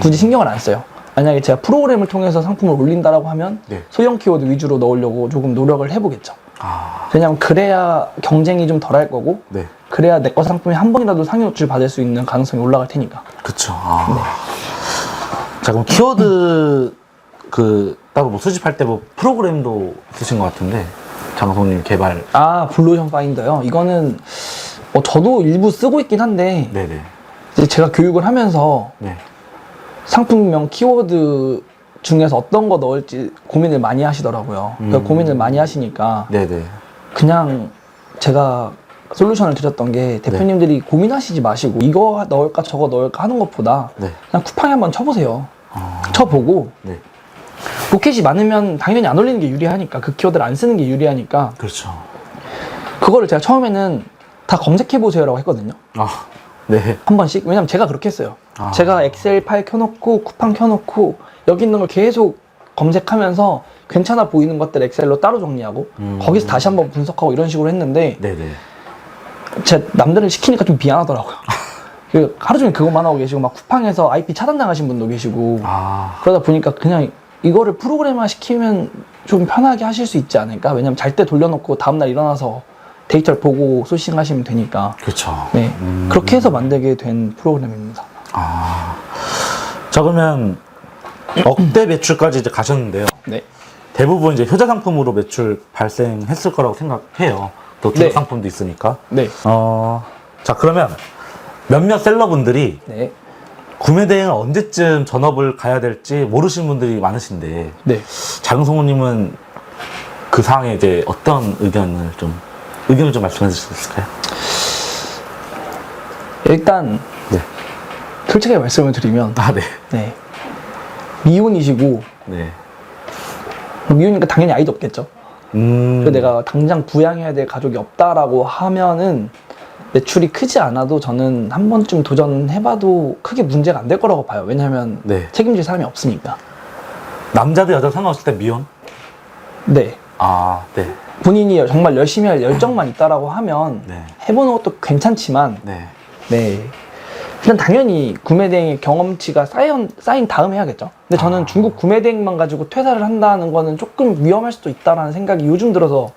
굳이 신경을 안 써요. 만약에 제가 프로그램을 통해서 상품을 올린다라고 하면 네. 소형 키워드 위주로 넣으려고 조금 노력을 해보겠죠. 왜냐면 그래야 경쟁이 좀 덜 할 거고 네. 그래야 내 거 상품이 한 번이라도 상위 노출 받을 수 있는 가능성이 올라갈 테니까. 그쵸. 자, 그럼 키워드 따로 뭐 수집할 때 뭐 프로그램도 쓰신 것 같은데 장성님 개발. 블루오션 파인더요. 이거는 저도 일부 쓰고 있긴 한데 네네. 이제 제가 교육을 하면서 네. 상품명 키워드 중에서 어떤 거 넣을지 고민을 많이 하시더라고요. 그러니까 고민을 많이 하시니까 네네. 그냥 제가 솔루션을 드렸던 게 대표님들이 고민하시지 마시고 이거 넣을까 저거 넣을까 하는 것보다 네. 그냥 쿠팡에 한번 쳐보세요. 쳐보고 네. 로켓이 많으면 당연히 안 올리는 게 유리하니까 그 키워드를 안 쓰는 게 유리하니까 그렇죠. 그거를 제가 처음에는 다 검색해보세요라고 했거든요. 네. 한 번씩. 왜냐면 제가 그렇게 했어요. 제가 엑셀 파일 켜놓고 쿠팡 켜놓고 여기 있는 걸 계속 검색하면서 괜찮아 보이는 것들 엑셀로 따로 정리하고 거기서 다시 한번 분석하고 이런 식으로 했는데 네네. 제가 남들을 시키니까 좀 미안하더라고요. 하루 종일 그것만 하고 계시고 막 쿠팡에서 IP 차단당하신 분도 계시고 그러다 보니까 그냥 이거를 프로그램화 시키면 좀 편하게 하실 수 있지 않을까? 왜냐면 잘 때 돌려놓고 다음날 일어나서 데이터를 보고 소싱하시면 되니까. 그렇죠. 네. 그렇게 해서 만들게 된 프로그램입니다. 자, 그러면 억대 매출까지 이제 가셨는데요. 네. 대부분 이제 효자 상품으로 매출 발생했을 거라고 생각해요. 또 기업 네. 상품도 있으니까. 네. 자, 그러면 몇몇 셀러분들이 네. 구매 대행을 언제쯤 전업을 가야 될지 모르시는 분들이 많으신데, 네. 장성우님은 그 사항에 이제 어떤 의견을 좀 말씀해 주실 수 있을까요? 일단 네. 솔직하게 말씀을 드리면 네. 네. 미혼이시고 네. 미혼이니까 당연히 아이도 없겠죠. 음. 그래서 내가 당장 부양해야 될 가족이 없다라고 하면은 매출이 크지 않아도 저는 한 번쯤 도전해봐도 크게 문제가 안 될 거라고 봐요. 왜냐하면 네. 책임질 사람이 없으니까. 남자도 여자 상관없을 때 미혼? 네. 네. 본인이 정말 열심히 할 열정만 있다라고 하면 네. 해보는 것도 괜찮지만 네. 네. 일단 당연히 구매대행의 경험치가 쌓인 다음 해야겠죠. 근데 저는 중국 구매대행만 가지고 퇴사를 한다는 거는 조금 위험할 수도 있다라는 생각이 요즘 들어서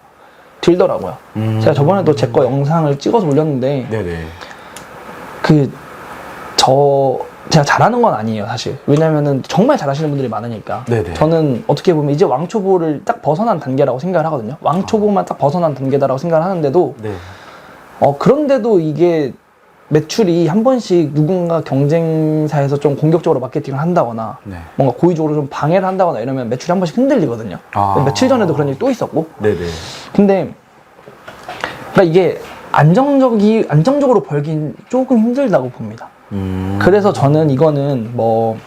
들더라고요. 제가 저번에도 제 거 영상을 찍어서 올렸는데 네네. 제가 잘하는 건 아니에요, 사실. 왜냐면은 정말 잘하시는 분들이 많으니까. 네네. 저는 어떻게 보면 이제 왕초보를 딱 벗어난 단계라고 생각을 하거든요. 왕초보만 딱 벗어난 단계다라고 생각을 하는데도 네. 그런데도 이게 매출이 한 번씩 누군가 경쟁사에서 좀 공격적으로 마케팅을 한다거나 네. 뭔가 고의적으로 좀 방해를 한다거나 이러면 매출이 한 번씩 흔들리거든요. 며칠 전에도 그런 일이 또 있었고. 네네. 근데 그러니까 이게 안정적으로 벌긴 조금 힘들다고 봅니다. 그래서 저는 이거는 뭐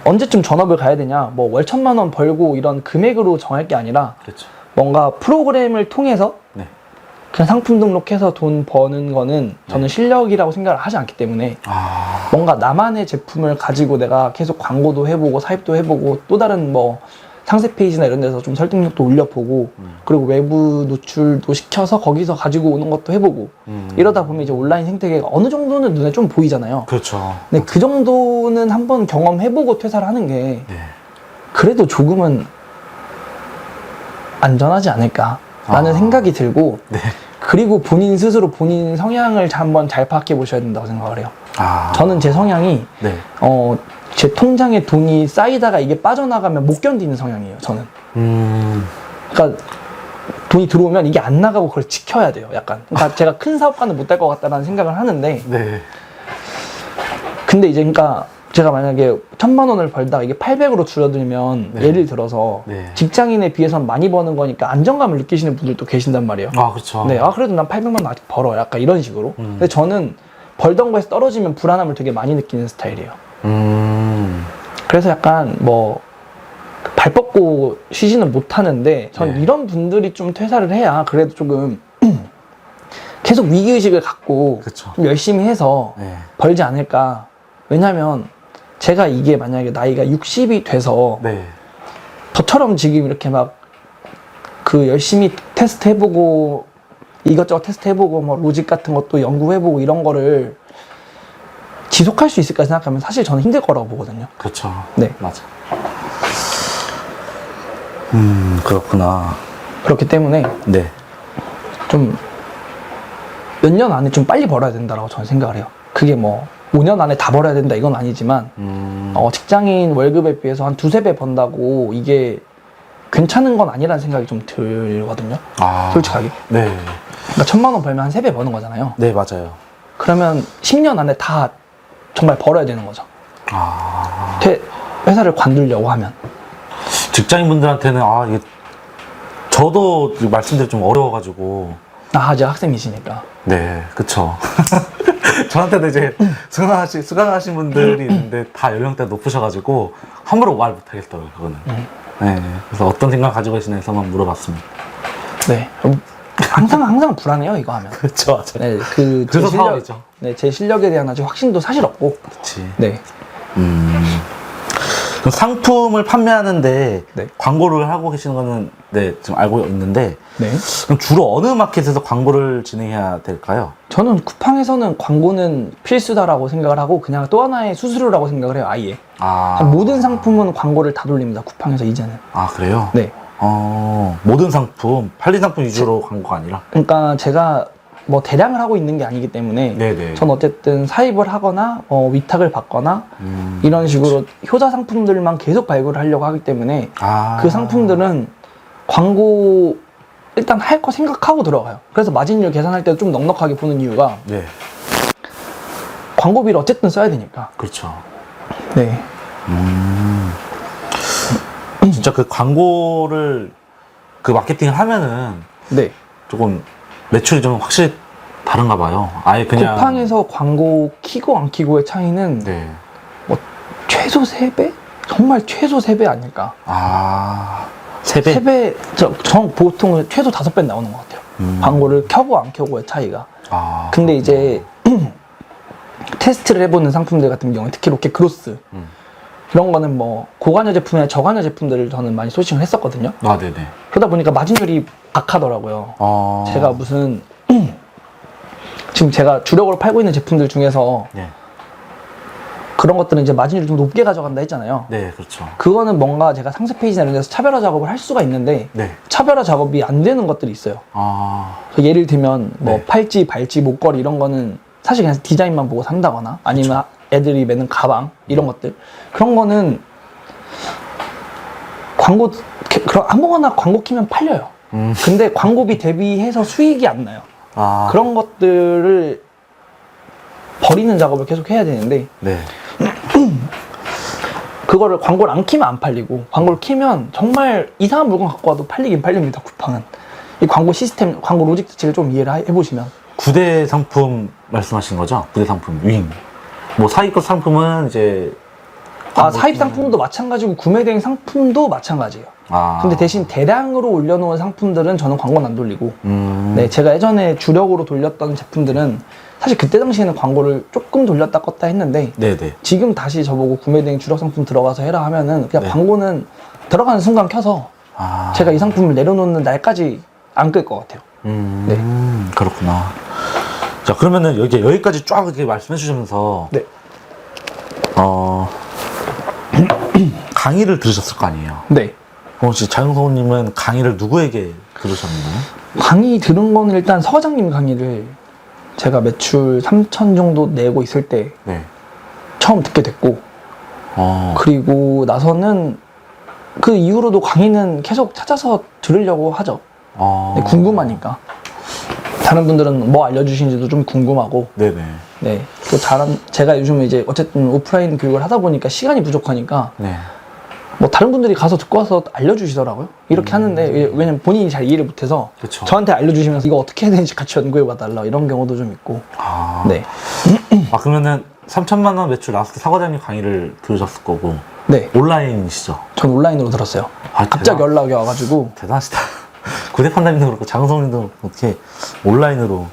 언제쯤 전업을 가야 되냐, 뭐 월 1,000만 원 벌고 이런 금액으로 정할 게 아니라 그렇죠. 뭔가 프로그램을 통해서 네. 그냥 상품 등록해서 돈 버는 거는 저는 실력이라고 생각을 하지 않기 때문에 뭔가 나만의 제품을 가지고 내가 계속 광고도 해보고 사입도 해보고 또 다른 뭐 상세 페이지나 이런 데서 좀 설득력도 올려보고 그리고 외부 노출도 시켜서 거기서 가지고 오는 것도 해보고 이러다 보면 이제 온라인 생태계가 어느 정도는 눈에 좀 보이잖아요. 그렇죠. 근데 그 정도는 한번 경험해보고 퇴사를 하는 게 네. 그래도 조금은 안전하지 않을까라는 생각이 들고 네. 그리고 본인 스스로 본인 성향을 한번 잘 파악해 보셔야 된다고 생각을 해요. 저는 제 성향이 네. 제 통장에 돈이 쌓이다가 이게 빠져나가면 못 견디는 성향이에요, 저는. 그러니까 돈이 들어오면 이게 안 나가고 그걸 지켜야 돼요, 약간. 그러니까 제가 큰 사업가는 못 될 것 같다는 생각을 하는데 네. 근데 이제 그러니까 제가 만약에 1,000만 원을 벌다가 이게 800으로 줄어들면 네. 예를 들어서 네. 직장인에 비해서는 많이 버는 거니까 안정감을 느끼시는 분들도 계신단 말이에요. 그렇죠. 네, 그래도 난 800만 원 아직 벌어. 약간 이런 식으로. 근데 저는 벌던 거에서 떨어지면 불안함을 되게 많이 느끼는 스타일이에요. 그래서 약간 뭐 발 뻗고 쉬지는 못하는데 전 네. 이런 분들이 좀 퇴사를 해야 그래도 조금 계속 위기의식을 갖고 그쵸. 좀 열심히 해서 네. 벌지 않을까. 왜냐면 제가 이게 만약에 나이가 60이 돼서 네. 저처럼 지금 이렇게 막 그 열심히 테스트 해보고 이것저것 테스트 해보고 뭐 로직 같은 것도 연구해보고 이런 거를 지속할 수 있을까 생각하면 사실 저는 힘들 거라고 보거든요. 그렇죠. 네. 맞아. 그렇구나. 그렇기 때문에 네. 좀 몇 년 안에 좀 빨리 벌어야 된다라고 저는 생각을 해요. 그게 뭐 5년 안에 다 벌어야 된다 이건 아니지만 직장인 월급에 비해서 한 두세 배 번다고 이게 괜찮은 건 아니라는 생각이 좀 들거든요. 솔직하게. 네. 그러니까 1,000만 원 벌면 한 3배 버는 거잖아요. 네, 맞아요. 그러면 10년 안에 다 정말 벌어야 되는 거죠. 회사를 관두려고 하면. 직장인분들한테는 이게 저도 말씀드리 좀 어려워가지고. 아직 학생이시니까. 네, 그쵸. 저한테도 이제 수강하신 분들이 있는데 다 연령대가 높으셔가지고 함부로 말 못하겠더라고요, 그거는. 네, 그래서 어떤 생각 가지고 계시나해서만 물어봤습니다. 네. 항상 불안해요, 이거 하면. 그렇죠, 맞아요. 네, 그래서 사업이죠. 네, 제 실력에 대한 아직 확신도 사실 없고. 그렇지. 네. 그럼 상품을 판매하는데 네. 광고를 하고 계시는 거는 네, 지금 알고 있는데 네. 그럼 주로 어느 마켓에서 광고를 진행해야 될까요? 저는 쿠팡에서는 광고는 필수다라고 생각을 하고 그냥 또 하나의 수수료라고 생각을 해요, 아예. 모든 상품은 광고를 다 돌립니다, 쿠팡에서 이제는. 그래요? 네. 모든 상품, 팔린 상품 위주로 광고가 아니라? 그러니까 제가 뭐 대량을 하고 있는 게 아니기 때문에 네네. 전 어쨌든 사입을 하거나 위탁을 받거나 이런 식으로 효자 상품들만 계속 발굴을 하려고 하기 때문에 그 상품들은 광고 일단 할 거 생각하고 들어가요. 그래서 마진율 계산할 때도 좀 넉넉하게 보는 이유가 네. 광고비를 어쨌든 써야 되니까. 그렇죠. 네. 진짜 그 광고를 그 마케팅을 하면은 네. 조금 매출이 좀 확실히 다른가 봐요. 아예 그냥 쿠팡에서 광고 키고 안 키고의 차이는 네. 뭐 최소 3배? 정말 최소 3배 아닐까. 3배? 3배, 보통 최소 5배 나오는 것 같아요. 광고를 켜고 안 켜고의 차이가. 근데 이제 테스트를 해보는 상품들 같은 경우는 특히 로켓 크로스 이런 거는 뭐 고관여 제품이나 저관여 제품들을 저는 많이 소싱을 했었거든요. 네네. 그러다 보니까 마진율이 악하더라고요. 제가 무슨 지금 제가 주력으로 팔고 있는 제품들 중에서 네. 그런 것들은 이제 마진율을 좀 높게 가져간다 했잖아요. 네, 그렇죠. 그거는 뭔가 제가 상세 페이지나 이런 데서 차별화 작업을 할 수가 있는데 네. 차별화 작업이 안 되는 것들이 있어요. 예를 들면 뭐 네. 팔찌, 발찌, 목걸이 이런 거는 사실 그냥 디자인만 보고 산다거나 아니면 애들이 매는 가방 이런 것들 그런 거는 광고 아무거나 광고 키면 팔려요. 근데 광고비 대비해서 수익이 안 나요. 그런 것들을 버리는 작업을 계속 해야 되는데 네. 그거를 광고를 안 키면 안 팔리고 광고를 키면 정말 이상한 물건 갖고 와도 팔리긴 팔립니다. 쿠팡은 이 광고 시스템, 광고 로직 자체를 좀 이해를 해보시면 구대 상품 말씀하시는 거죠? 구대 상품 윙. 뭐 사입급 상품은 이제 사입 상품도 마찬가지고 구매 대행 상품도 마찬가지예요. 근데 대신 대량으로 올려놓은 상품들은 저는 광고는 안 돌리고 네, 제가 예전에 주력으로 돌렸던 제품들은 사실 그때 당시에는 광고를 조금 돌렸다 껐다 했는데 네네. 지금 다시 저보고 구매 대행 주력 상품 들어가서 해라 하면은 그냥 네. 광고는 들어가는 순간 켜서 제가 이 상품을 내려놓는 날까지 안 끌 것 같아요. 네. 그렇구나. 자, 그러면은 여기까지 쫙 이렇게 말씀해 주시면서 네. 강의를 들으셨을 거 아니에요? 네. 혹시 자영성우님은 강의를 누구에게 들으셨나요? 강의 들은 거는 일단 서 과장님 강의를 제가 매출 3천 정도 내고 있을 때 네. 처음 듣게 됐고 그리고 나서는 그 이후로도 강의는 계속 찾아서 들으려고 하죠. 네, 궁금하니까. 다른 분들은 뭐 알려주시는지도 좀 궁금하고. 네네. 네. 또 제가 요즘 이제 어쨌든 오프라인 교육을 하다 보니까 시간이 부족하니까. 네. 뭐 다른 분들이 가서 듣고 와서 알려주시더라고요. 이렇게 하는데 왜냐면 본인이 잘 이해를 못해서 그쵸. 저한테 알려주시면서 이거 어떻게 해야 되는지 같이 연구해 봐달라 이런 경우도 좀 있고. 네. 그러면은 3천만 원 매출 나왔을 때 사과장님 강의를 들으셨을 거고. 네. 온라인이시죠? 전 온라인으로 들었어요. 갑자기 연락이 와가지고. 대단하시다. 구대 판다님도 그렇고 장성님도 그렇고 어떻게 온라인으로.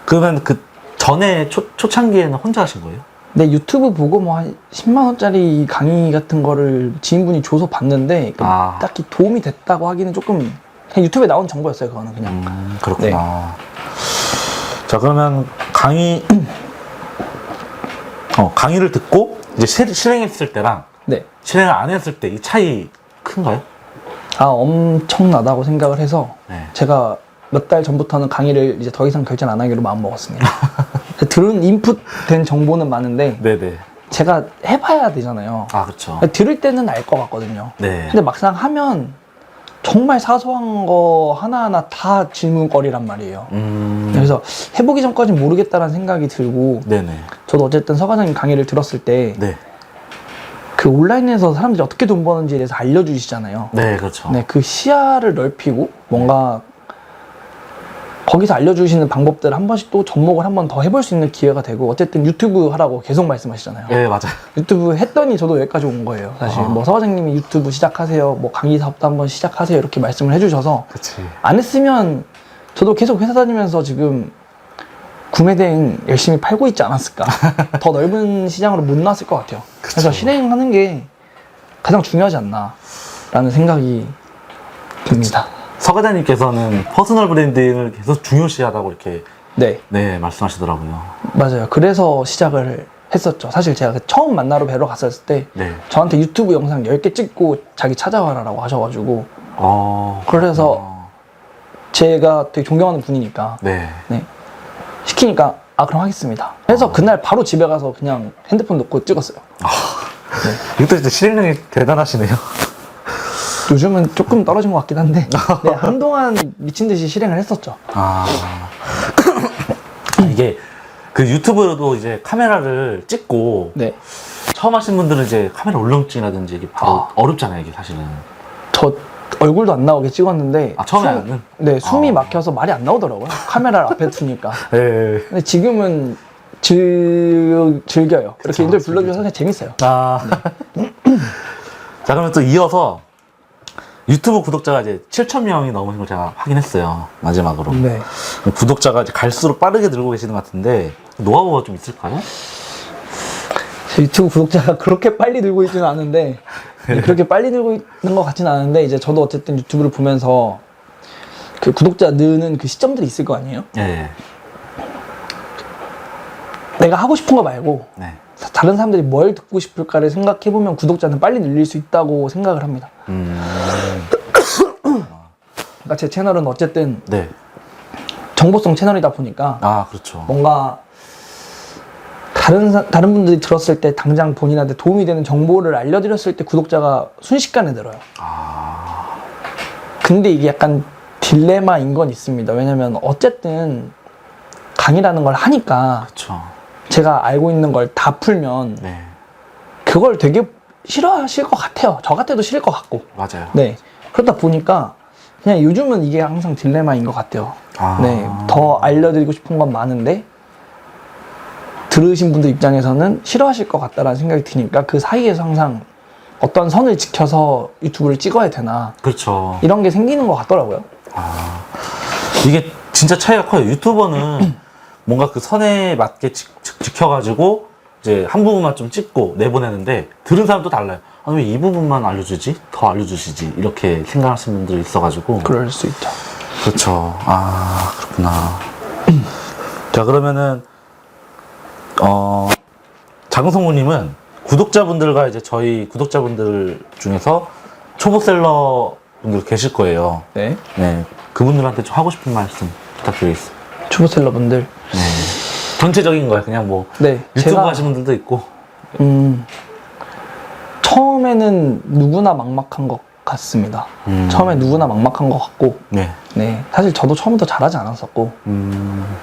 그러면 그 전에 초창기에는 혼자 하신 거예요? 네, 유튜브 보고 뭐 한 10만 원짜리 강의 같은 거를 지인분이 줘서 봤는데 딱히 도움이 됐다고 하기는 조금 그냥 유튜브에 나온 정보였어요. 그거는 그냥. 그렇구나. 자, 그러면 강의를 듣고 이제 실행했을 때랑 네. 실행을 안 했을 때 이 차이 큰가요? 엄청나다고 생각을 해서 네. 제가 몇 달 전부터는 강의를 이제 더 이상 결제를 안 하기로 마음먹었습니다. 들은 인풋된 정보는 많은데 네네. 제가 해봐야 되잖아요. 그렇죠. 들을 때는 알 것 같거든요. 네. 근데 막상 하면 정말 사소한 거 하나하나 다 질문거리란 말이에요. 그래서 해보기 전까지는 모르겠다라는 생각이 들고 네네. 저도 어쨌든 서 과장님 강의를 들었을 때 네. 그 온라인에서 사람들이 어떻게 돈 버는지에 대해서 알려주시잖아요. 네, 그렇죠. 네, 그 시야를 넓히고 뭔가 거기서 알려주시는 방법들을 한 번씩 또 접목을 한 번 더 해볼 수 있는 기회가 되고 어쨌든 유튜브 하라고 계속 말씀하시잖아요. 네, 맞아요. 유튜브 했더니 저도 여기까지 온 거예요. 사실 뭐 서 과장님이 유튜브 시작하세요, 뭐 강의 사업도 한번 시작하세요 이렇게 말씀을 해주셔서 그치. 안 했으면 저도 계속 회사 다니면서 지금 구매 대행 열심히 팔고 있지 않았을까. 더 넓은 시장으로 못 나왔을 것 같아요. 그래서 실행하는 게 가장 중요하지 않나 라는 생각이 듭니다. 서 과장님께서는 퍼스널 브랜딩을 계속 중요시하다고 이렇게 네, 말씀하시더라고요. 맞아요. 그래서 시작을 했었죠. 사실 제가 처음 만나러 뵈러 갔었을 때 네. 저한테 유튜브 영상 10개 찍고 자기 찾아와라라고 하셔가지고 그래서 제가 되게 존경하는 분이니까 네. 네. 시키니까 그럼 하겠습니다. 그래서 그날 바로 집에 가서 그냥 핸드폰 놓고 찍었어요. 이것도 진짜 실행력이 대단하시네요. 요즘은 조금 떨어진 것 같긴 한데 네, 한동안 미친 듯이 실행을 했었죠. 이게 그 유튜브로도 이제 카메라를 찍고 네. 처음 하신 분들은 이제 카메라 울렁증이라든지 이게 바로 어렵잖아요, 이게 사실은. 저 얼굴도 안 나오게 찍었는데 처음에는? 네, 숨이 막혀서 말이 안 나오더라고요. 카메라를 앞에 두니까. 네. 근데 지금은 즐겨요. 이렇게 인터뷰 불러주셔서 그냥 재밌어요. 자, 그러면 또 이어서 유튜브 구독자가 이제 7,000명이 넘으신 걸 제가 확인했어요, 마지막으로. 네. 구독자가 이제 갈수록 빠르게 늘고 계시는 것 같은데 노하우가 좀 있을까요? 제 유튜브 구독자가 그렇게 빨리 늘고 있지는 않은데 네, 그렇게 빨리 늘고 있는 것 같지는 않은데 이제 저도 어쨌든 유튜브를 보면서 그 구독자 느는 그 시점들이 있을 거 아니에요? 네. 내가 하고 싶은 거 말고 네. 다른 사람들이 뭘 듣고 싶을까를 생각해보면 구독자는 빨리 늘릴 수 있다고 생각을 합니다. 그러니까 제 채널은 어쨌든 네. 정보성 채널이다 보니까 그렇죠. 뭔가 다른 분들이 들었을 때 당장 본인한테 도움이 되는 정보를 알려드렸을 때 구독자가 순식간에 늘어요. 근데 이게 약간 딜레마인 건 있습니다. 왜냐면 어쨌든 강의라는 걸 하니까 그렇죠. 제가 알고 있는 걸 다 풀면 네. 그걸 되게 싫어하실 것 같아요. 저 같아도 싫을 것 같고. 맞아요. 네. 그러다 보니까 그냥 요즘은 이게 항상 딜레마인 것 같아요. 네. 더 알려드리고 싶은 건 많은데 들으신 분들 입장에서는 싫어하실 것 같다라는 생각이 드니까 그 사이에서 항상 어떤 선을 지켜서 유튜브를 찍어야 되나. 그렇죠. 이런 게 생기는 것 같더라고요. 이게 진짜 차이가 커요. 유튜버는 뭔가 그 선에 맞게 지켜가지고 이제 한 부분만 좀 찍고 내보내는데 들은 사람도 달라요. 왜 이 부분만 알려주지? 더 알려주시지? 이렇게 생각하시는 분들이 있어가지고. 그럴 수 있죠. 그렇죠. 그렇구나. 자, 그러면은 장성우님은 구독자분들과 이제 저희 구독자분들 중에서 초보셀러 분들 계실 거예요. 네. 네. 그분들한테 좀 하고 싶은 말씀 부탁드리겠습니다. 초보셀러분들. 네. 전체적인 거예요. 그냥 뭐 네. 유튜브 하시는 분들도 있고. 처음에는 누구나 막막한 것 같습니다. 처음에 누구나 막막한 것 같고. 네. 네. 사실 저도 처음부터 잘하지 않았었고.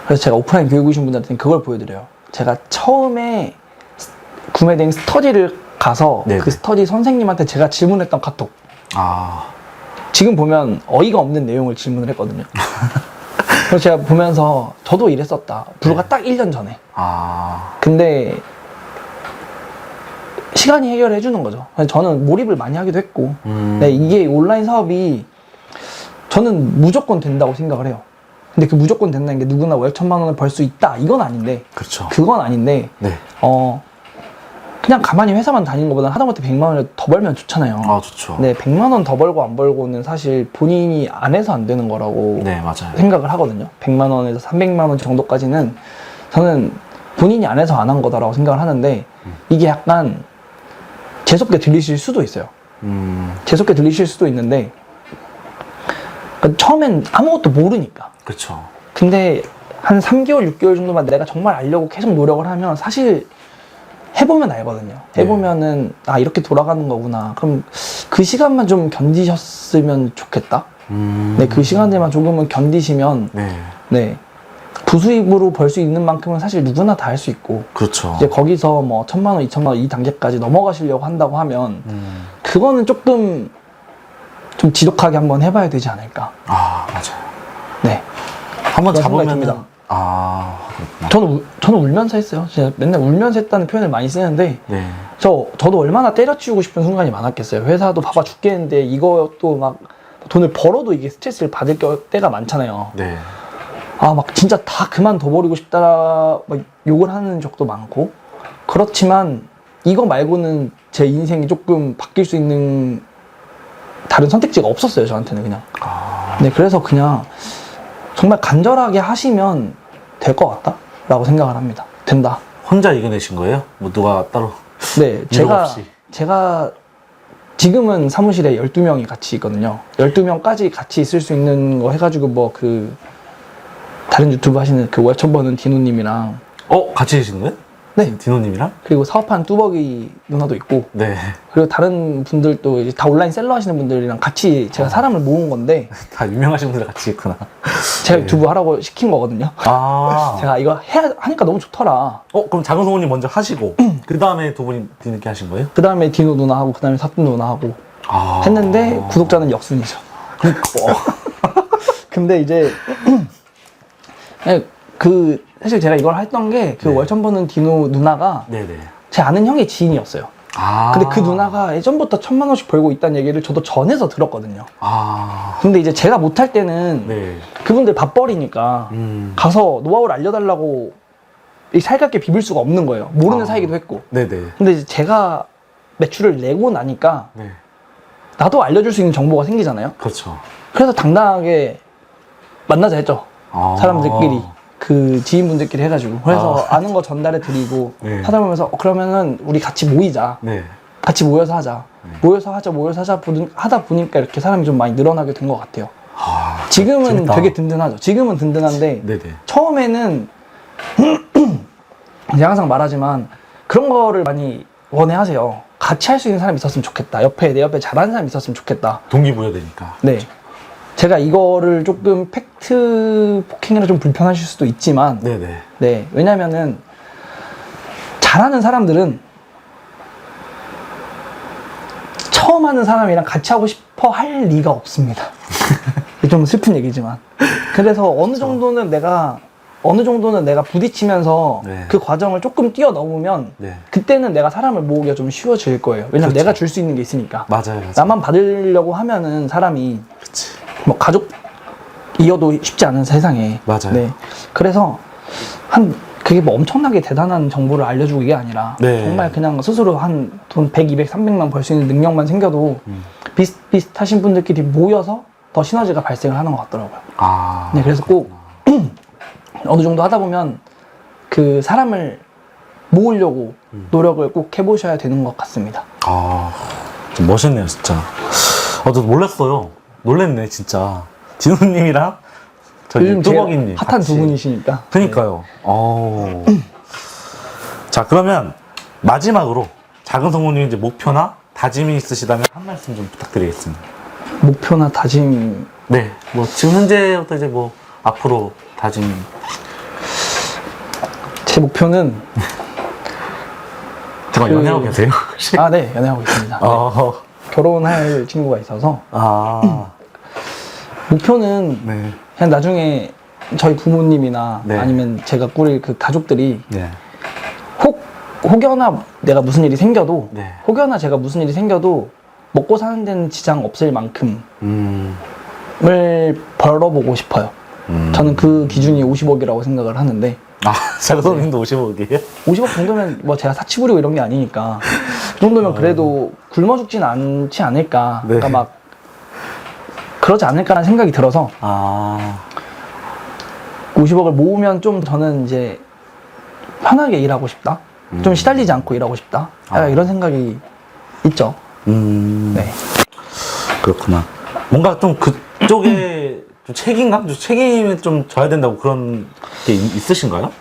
그래서 제가 오프라인 교육이신 분들한테는 그걸 보여드려요. 제가 처음에 구매된 스터디를 가서 네네. 그 스터디 선생님한테 제가 질문했던 카톡. 지금 보면 어이가 없는 내용을 질문을 했거든요. 그래서 제가 보면서 저도 이랬었다. 불과 딱 1년 전에. 근데 시간이 해결해 주는 거죠. 저는 몰입을 많이 하기도 했고. 네, 이게 온라인 사업이 저는 무조건 된다고 생각을 해요. 근데 그 무조건 된다는 게 누구나 월 1,000만 원을 벌 수 있다. 이건 아닌데. 그렇죠. 그건 아닌데. 네. 그냥 가만히 회사만 다니는 것보다 하다못해 100만 원을 더 벌면 좋잖아요. 좋죠. 네, 100만 원 더 벌고 안 벌고는 사실 본인이 안 해서 안 되는 거라고 네, 맞아요. 생각을 하거든요. 100만 원에서 300만 원 정도까지는 저는 본인이 안 해서 안 한 거다라고 생각을 하는데 이게 약간 재수없게 들리실 수도 있어요. 재수없게 들리실 수도 있는데 그러니까 처음엔 아무것도 모르니까. 그렇죠. 근데 한 3개월, 6개월 정도만 내가 정말 알려고 계속 노력을 하면 사실 해보면 알거든요. 해보면은 이렇게 돌아가는 거구나. 그럼 그 시간만 좀 견디셨으면 좋겠다. 네, 그 시간들만 조금은 견디시면 네, 부수입으로 벌 수 있는 만큼은 사실 누구나 다 할 수 있고. 그렇죠. 이제 거기서 뭐 1,000만 원, 2,000만 원 이 단계까지 넘어가시려고 한다고 하면 그거는 조금 좀 지독하게 한번 해봐야 되지 않을까. 맞아요. 네. 한번 그런 생각이 잡으면 듭니다. 그렇구나. 저는 울면서 했어요. 제가 맨날 울면서 했다는 표현을 많이 쓰는데 네. 저도 얼마나 때려치우고 싶은 순간이 많았겠어요. 회사도 바빠 죽겠는데 이것도 막 돈을 벌어도 이게 스트레스를 받을 때가 많잖아요. 네. 막 진짜 다 그만둬버리고 싶다 막 욕을 하는 적도 많고. 그렇지만 이거 말고는 제 인생이 조금 바뀔 수 있는 다른 선택지가 없었어요. 저한테는 그냥. 네, 그래서 그냥 정말 간절하게 하시면 될 것 같다 라고 생각을 합니다. 된다. 혼자 이겨내신 거예요? 뭐 누가 따로? 네, 이유 없이. 제가 지금은 사무실에 12명이 같이 있거든요. 12명까지 같이 있을 수 있는 거 해가지고 뭐 그 다른 유튜브 하시는 그 월천 버는 디노님이랑 같이 계시는 거예요? 네. 디노님이랑? 그리고 사업하는 뚜벅이 누나도 있고 네. 그리고 다른 분들도 이제 다 온라인 셀러 하시는 분들이랑 같이 제가 사람을 모은 건데 다 유명하신 분들 같이 있구나. 제가 유튜브 하라고 시킨 거거든요. 제가 이거 하니까 너무 좋더라. 그럼 작은 성우님 먼저 하시고, 그 다음에 두 분이 뒤늦게 하신 거예요? 그 다음에 디노 누나 하고 그 다음에 사뿐 누나 하고 했는데 구독자는 역순이죠. 근데 이제 사실 제가 이걸 했던 게 그 네. 월천 버는 디노 누나가 네네. 제 아는 형의 지인이었어요. 근데 그 누나가 예전부터 1,000만 원씩 벌고 있다는 얘기를 저도 전해서 들었거든요. 근데 이제 제가 못할 때는 네. 그분들 밥벌이니까 가서 노하우를 알려달라고 살갑게 비빌 수가 없는 거예요. 모르는 사이기도 했고. 네네. 근데 이제 제가 매출을 내고 나니까 네. 나도 알려줄 수 있는 정보가 생기잖아요. 그렇죠. 그래서 당당하게 만나자 했죠. 사람들끼리. 그 지인분들끼리 해가지고. 그래서 아는 거 전달해 드리고 네. 하다 보면서 그러면은 우리 같이 모이자. 네. 같이 모여서 하자. 모여서 하자 하다 보니까 이렇게 사람이 좀 많이 늘어나게 된 것 같아요. 지금은 재밌다. 되게 든든하죠. 지금은 든든한데 네네. 처음에는 제가 항상 말하지만 그런 거를 많이 원해하세요. 같이 할 수 있는 사람이 있었으면 좋겠다. 내 옆에 잘하는 사람이 있었으면 좋겠다. 동기부여 되니까. 네. 제가 이거를 조금 팩트 폭행이라 좀 불편하실 수도 있지만 네네. 네. 왜냐면은 잘하는 사람들은 처음 하는 사람이랑 같이 하고 싶어 할 리가 없습니다. 좀 슬픈 얘기지만. 그래서 어느 정도는 내가 부딪히면서 네. 그 과정을 조금 뛰어넘으면 네. 그때는 내가 사람을 모으기가 좀 쉬워질 거예요. 왜냐면 그렇죠. 내가 줄 수 있는 게 있으니까. 맞아요. 나만 받으려고 하면은 사람이 그치. 뭐 가족이어도 쉽지 않은 세상에. 맞아요. 네. 그래서 그게 뭐 엄청나게 대단한 정보를 알려주고 이게 아니라 네. 정말 그냥 스스로 한 돈 100, 200, 300만 벌 수 있는 능력만 생겨도 비슷하신 분들끼리 모여서 더 시너지가 발생을 하는 것 같더라고요. 네, 그래서 꼭 어느 정도 하다 보면 그 사람을 모으려고 노력을 꼭 해보셔야 되는 것 같습니다. 좀 멋있네요, 진짜. 저 몰랐어요. 놀랬네, 진짜. 진우님이랑 저기 요즘 제일 뚜벅이님. 핫한 같이. 두 분이시니까. 그니까요. 자, 그러면 마지막으로 작은 성우님 이제 목표나 다짐이 있으시다면 한 말씀 좀 부탁드리겠습니다. 네. 목표나 다짐. 네. 뭐, 지금 현재부터 이제 뭐, 앞으로 다짐. 제 목표는 잠깐 연애하고 계세요? 혹시? 네, 연애하고 있습니다. 네. 결혼할 친구가 있어서 목표는 네. 그냥 나중에 저희 부모님이나 네. 아니면 제가 꾸릴 그 가족들이 네. 혹여나 내가 무슨 일이 생겨도 네. 혹여나 제가 무슨 일이 생겨도 먹고 사는 데는 지장 없을 만큼을 벌어보고 싶어요. 저는 그 기준이 50억이라고 생각을 하는데 작은 성우님도 50억이에요? 50억 정도면 뭐 제가 사치 부리고 이런 게 아니니까 그 정도면 그래도 굶어 죽진 않지 않을까. 네. 그러니까 막 그러지 않을까라는 생각이 들어서 50억을 모으면 좀 저는 이제 편하게 일하고 싶다. 좀 시달리지 않고 일하고 싶다. 약간 이런 생각이 있죠. 네. 그렇구나. 뭔가 좀 그쪽에 좀 책임감? 좀 책임을 좀 져야 된다고 그런 게 있으신가요?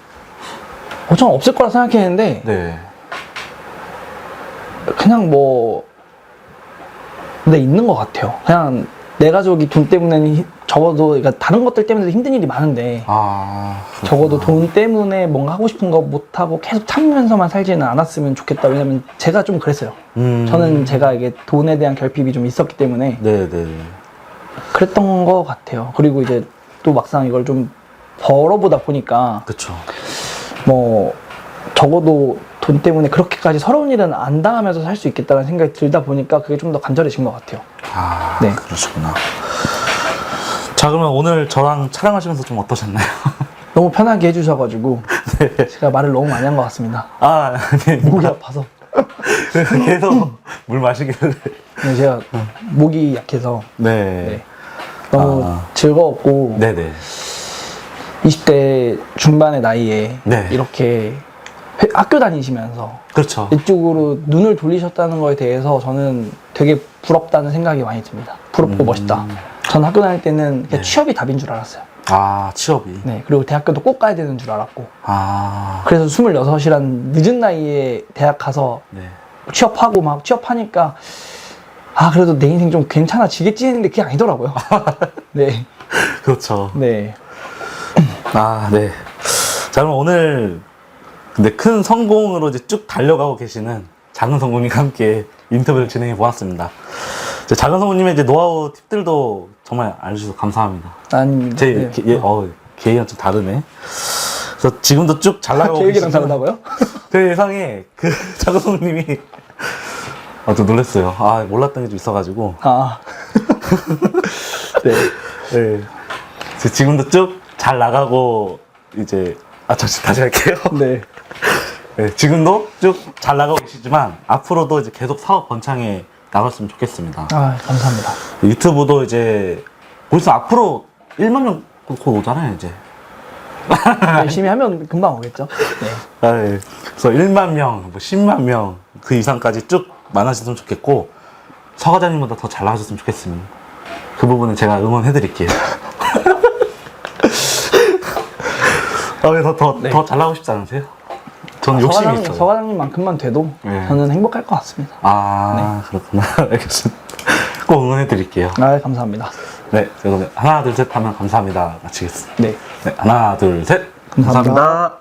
전 없을 거라 생각했는데 네. 그냥 뭐 있는 것 같아요. 그냥 내 가족이 돈 때문에 적어도 그러니까 다른 것들 때문에도 힘든 일이 많은데 적어도 돈 때문에 뭔가 하고 싶은 거 못하고 계속 참으면서만 살지는 않았으면 좋겠다. 왜냐면 제가 좀 그랬어요. 저는 제가 이게 돈에 대한 결핍이 좀 있었기 때문에 네네. 그랬던 것 같아요. 그리고 이제 또 막상 이걸 좀 벌어보다 보니까 그쵸. 뭐 적어도 돈 때문에 그렇게까지 서러운 일은 안 당하면서 살 수 있겠다는 생각이 들다 보니까 그게 좀 더 간절해진 것 같아요. 네. 그러시구나. 자, 그러면 오늘 저랑 촬영하시면서 좀 어떠셨나요? 너무 편하게 해주셔가지고 제가 말을 너무 많이 한 것 같습니다. 네. 목이 아파서. 그래서 계속 물 마시길래. 네, 제가 목이 약해서 네. 너무 즐거웠고 네네. 20대 중반의 나이에 네. 이렇게 학교 다니시면서 그렇죠. 이쪽으로 눈을 돌리셨다는 거에 대해서 저는 되게 부럽다는 생각이 많이 듭니다. 부럽고 멋있다. 저는 학교 다닐 때는 그냥 네. 취업이 답인 줄 알았어요. 아, 취업이. 네, 그리고 대학교도 꼭 가야 되는 줄 알았고. 아, 그래서 26이란 늦은 나이에 대학 가서 네. 취업하고 막 취업하니까 아, 그래도 내 인생 좀 괜찮아지겠지 했는데 그게 아니더라고요. 네. 그렇죠. 네. 아, 네. 자, 그럼 오늘 근데 큰 성공으로 이제 쭉 달려가고 계시는 작은 성공님과 함께 인터뷰를 진행해 보았습니다. 이제 작은 성공님의 이제 노하우 팁들도 정말 알려주셔서 감사합니다. 아닙니다. 제 네. 계획이랑 좀 다르네. 그래서 지금도 쭉 잘 나가고 계획이랑 계시지만 다르다고요? 제 예상에 그 작은 성공님이 좀 놀랐어요. 아, 몰랐던 게 좀 있어가지고. 아. 네. 네. 이제 지금도 쭉 잘 나가고 이제 다시 할게요. 네. 네, 지금도 쭉 잘 나가고 계시지만 앞으로도 이제 계속 사업 번창에 나갔으면 좋겠습니다. 아, 감사합니다. 유튜브도 이제 벌써 앞으로 1만 명 곧 오잖아요, 이제. 열심히 하면 금방 오겠죠? 네. 네. 그래서 1만 명, 뭐 10만 명 그 이상까지 쭉 많아졌으면 좋겠고 서 과장님보다 더 잘 나가셨으면 좋겠습니다. 그 부분은 제가 응원해 드릴게요. 네. 더 잘 나가고 싶지 않으세요? 저는 욕심이 있어요. 서 과장님만큼만 돼도 네. 저는 행복할 것 같습니다. 아, 그렇구나. 알겠습니다. 꼭 응원해 드릴게요. 아, 감사합니다. 네, 그러면 하나, 둘, 셋 하면 감사합니다. 마치겠습니다. 네. 네, 하나, 둘, 셋. 감사합니다. 감사합니다.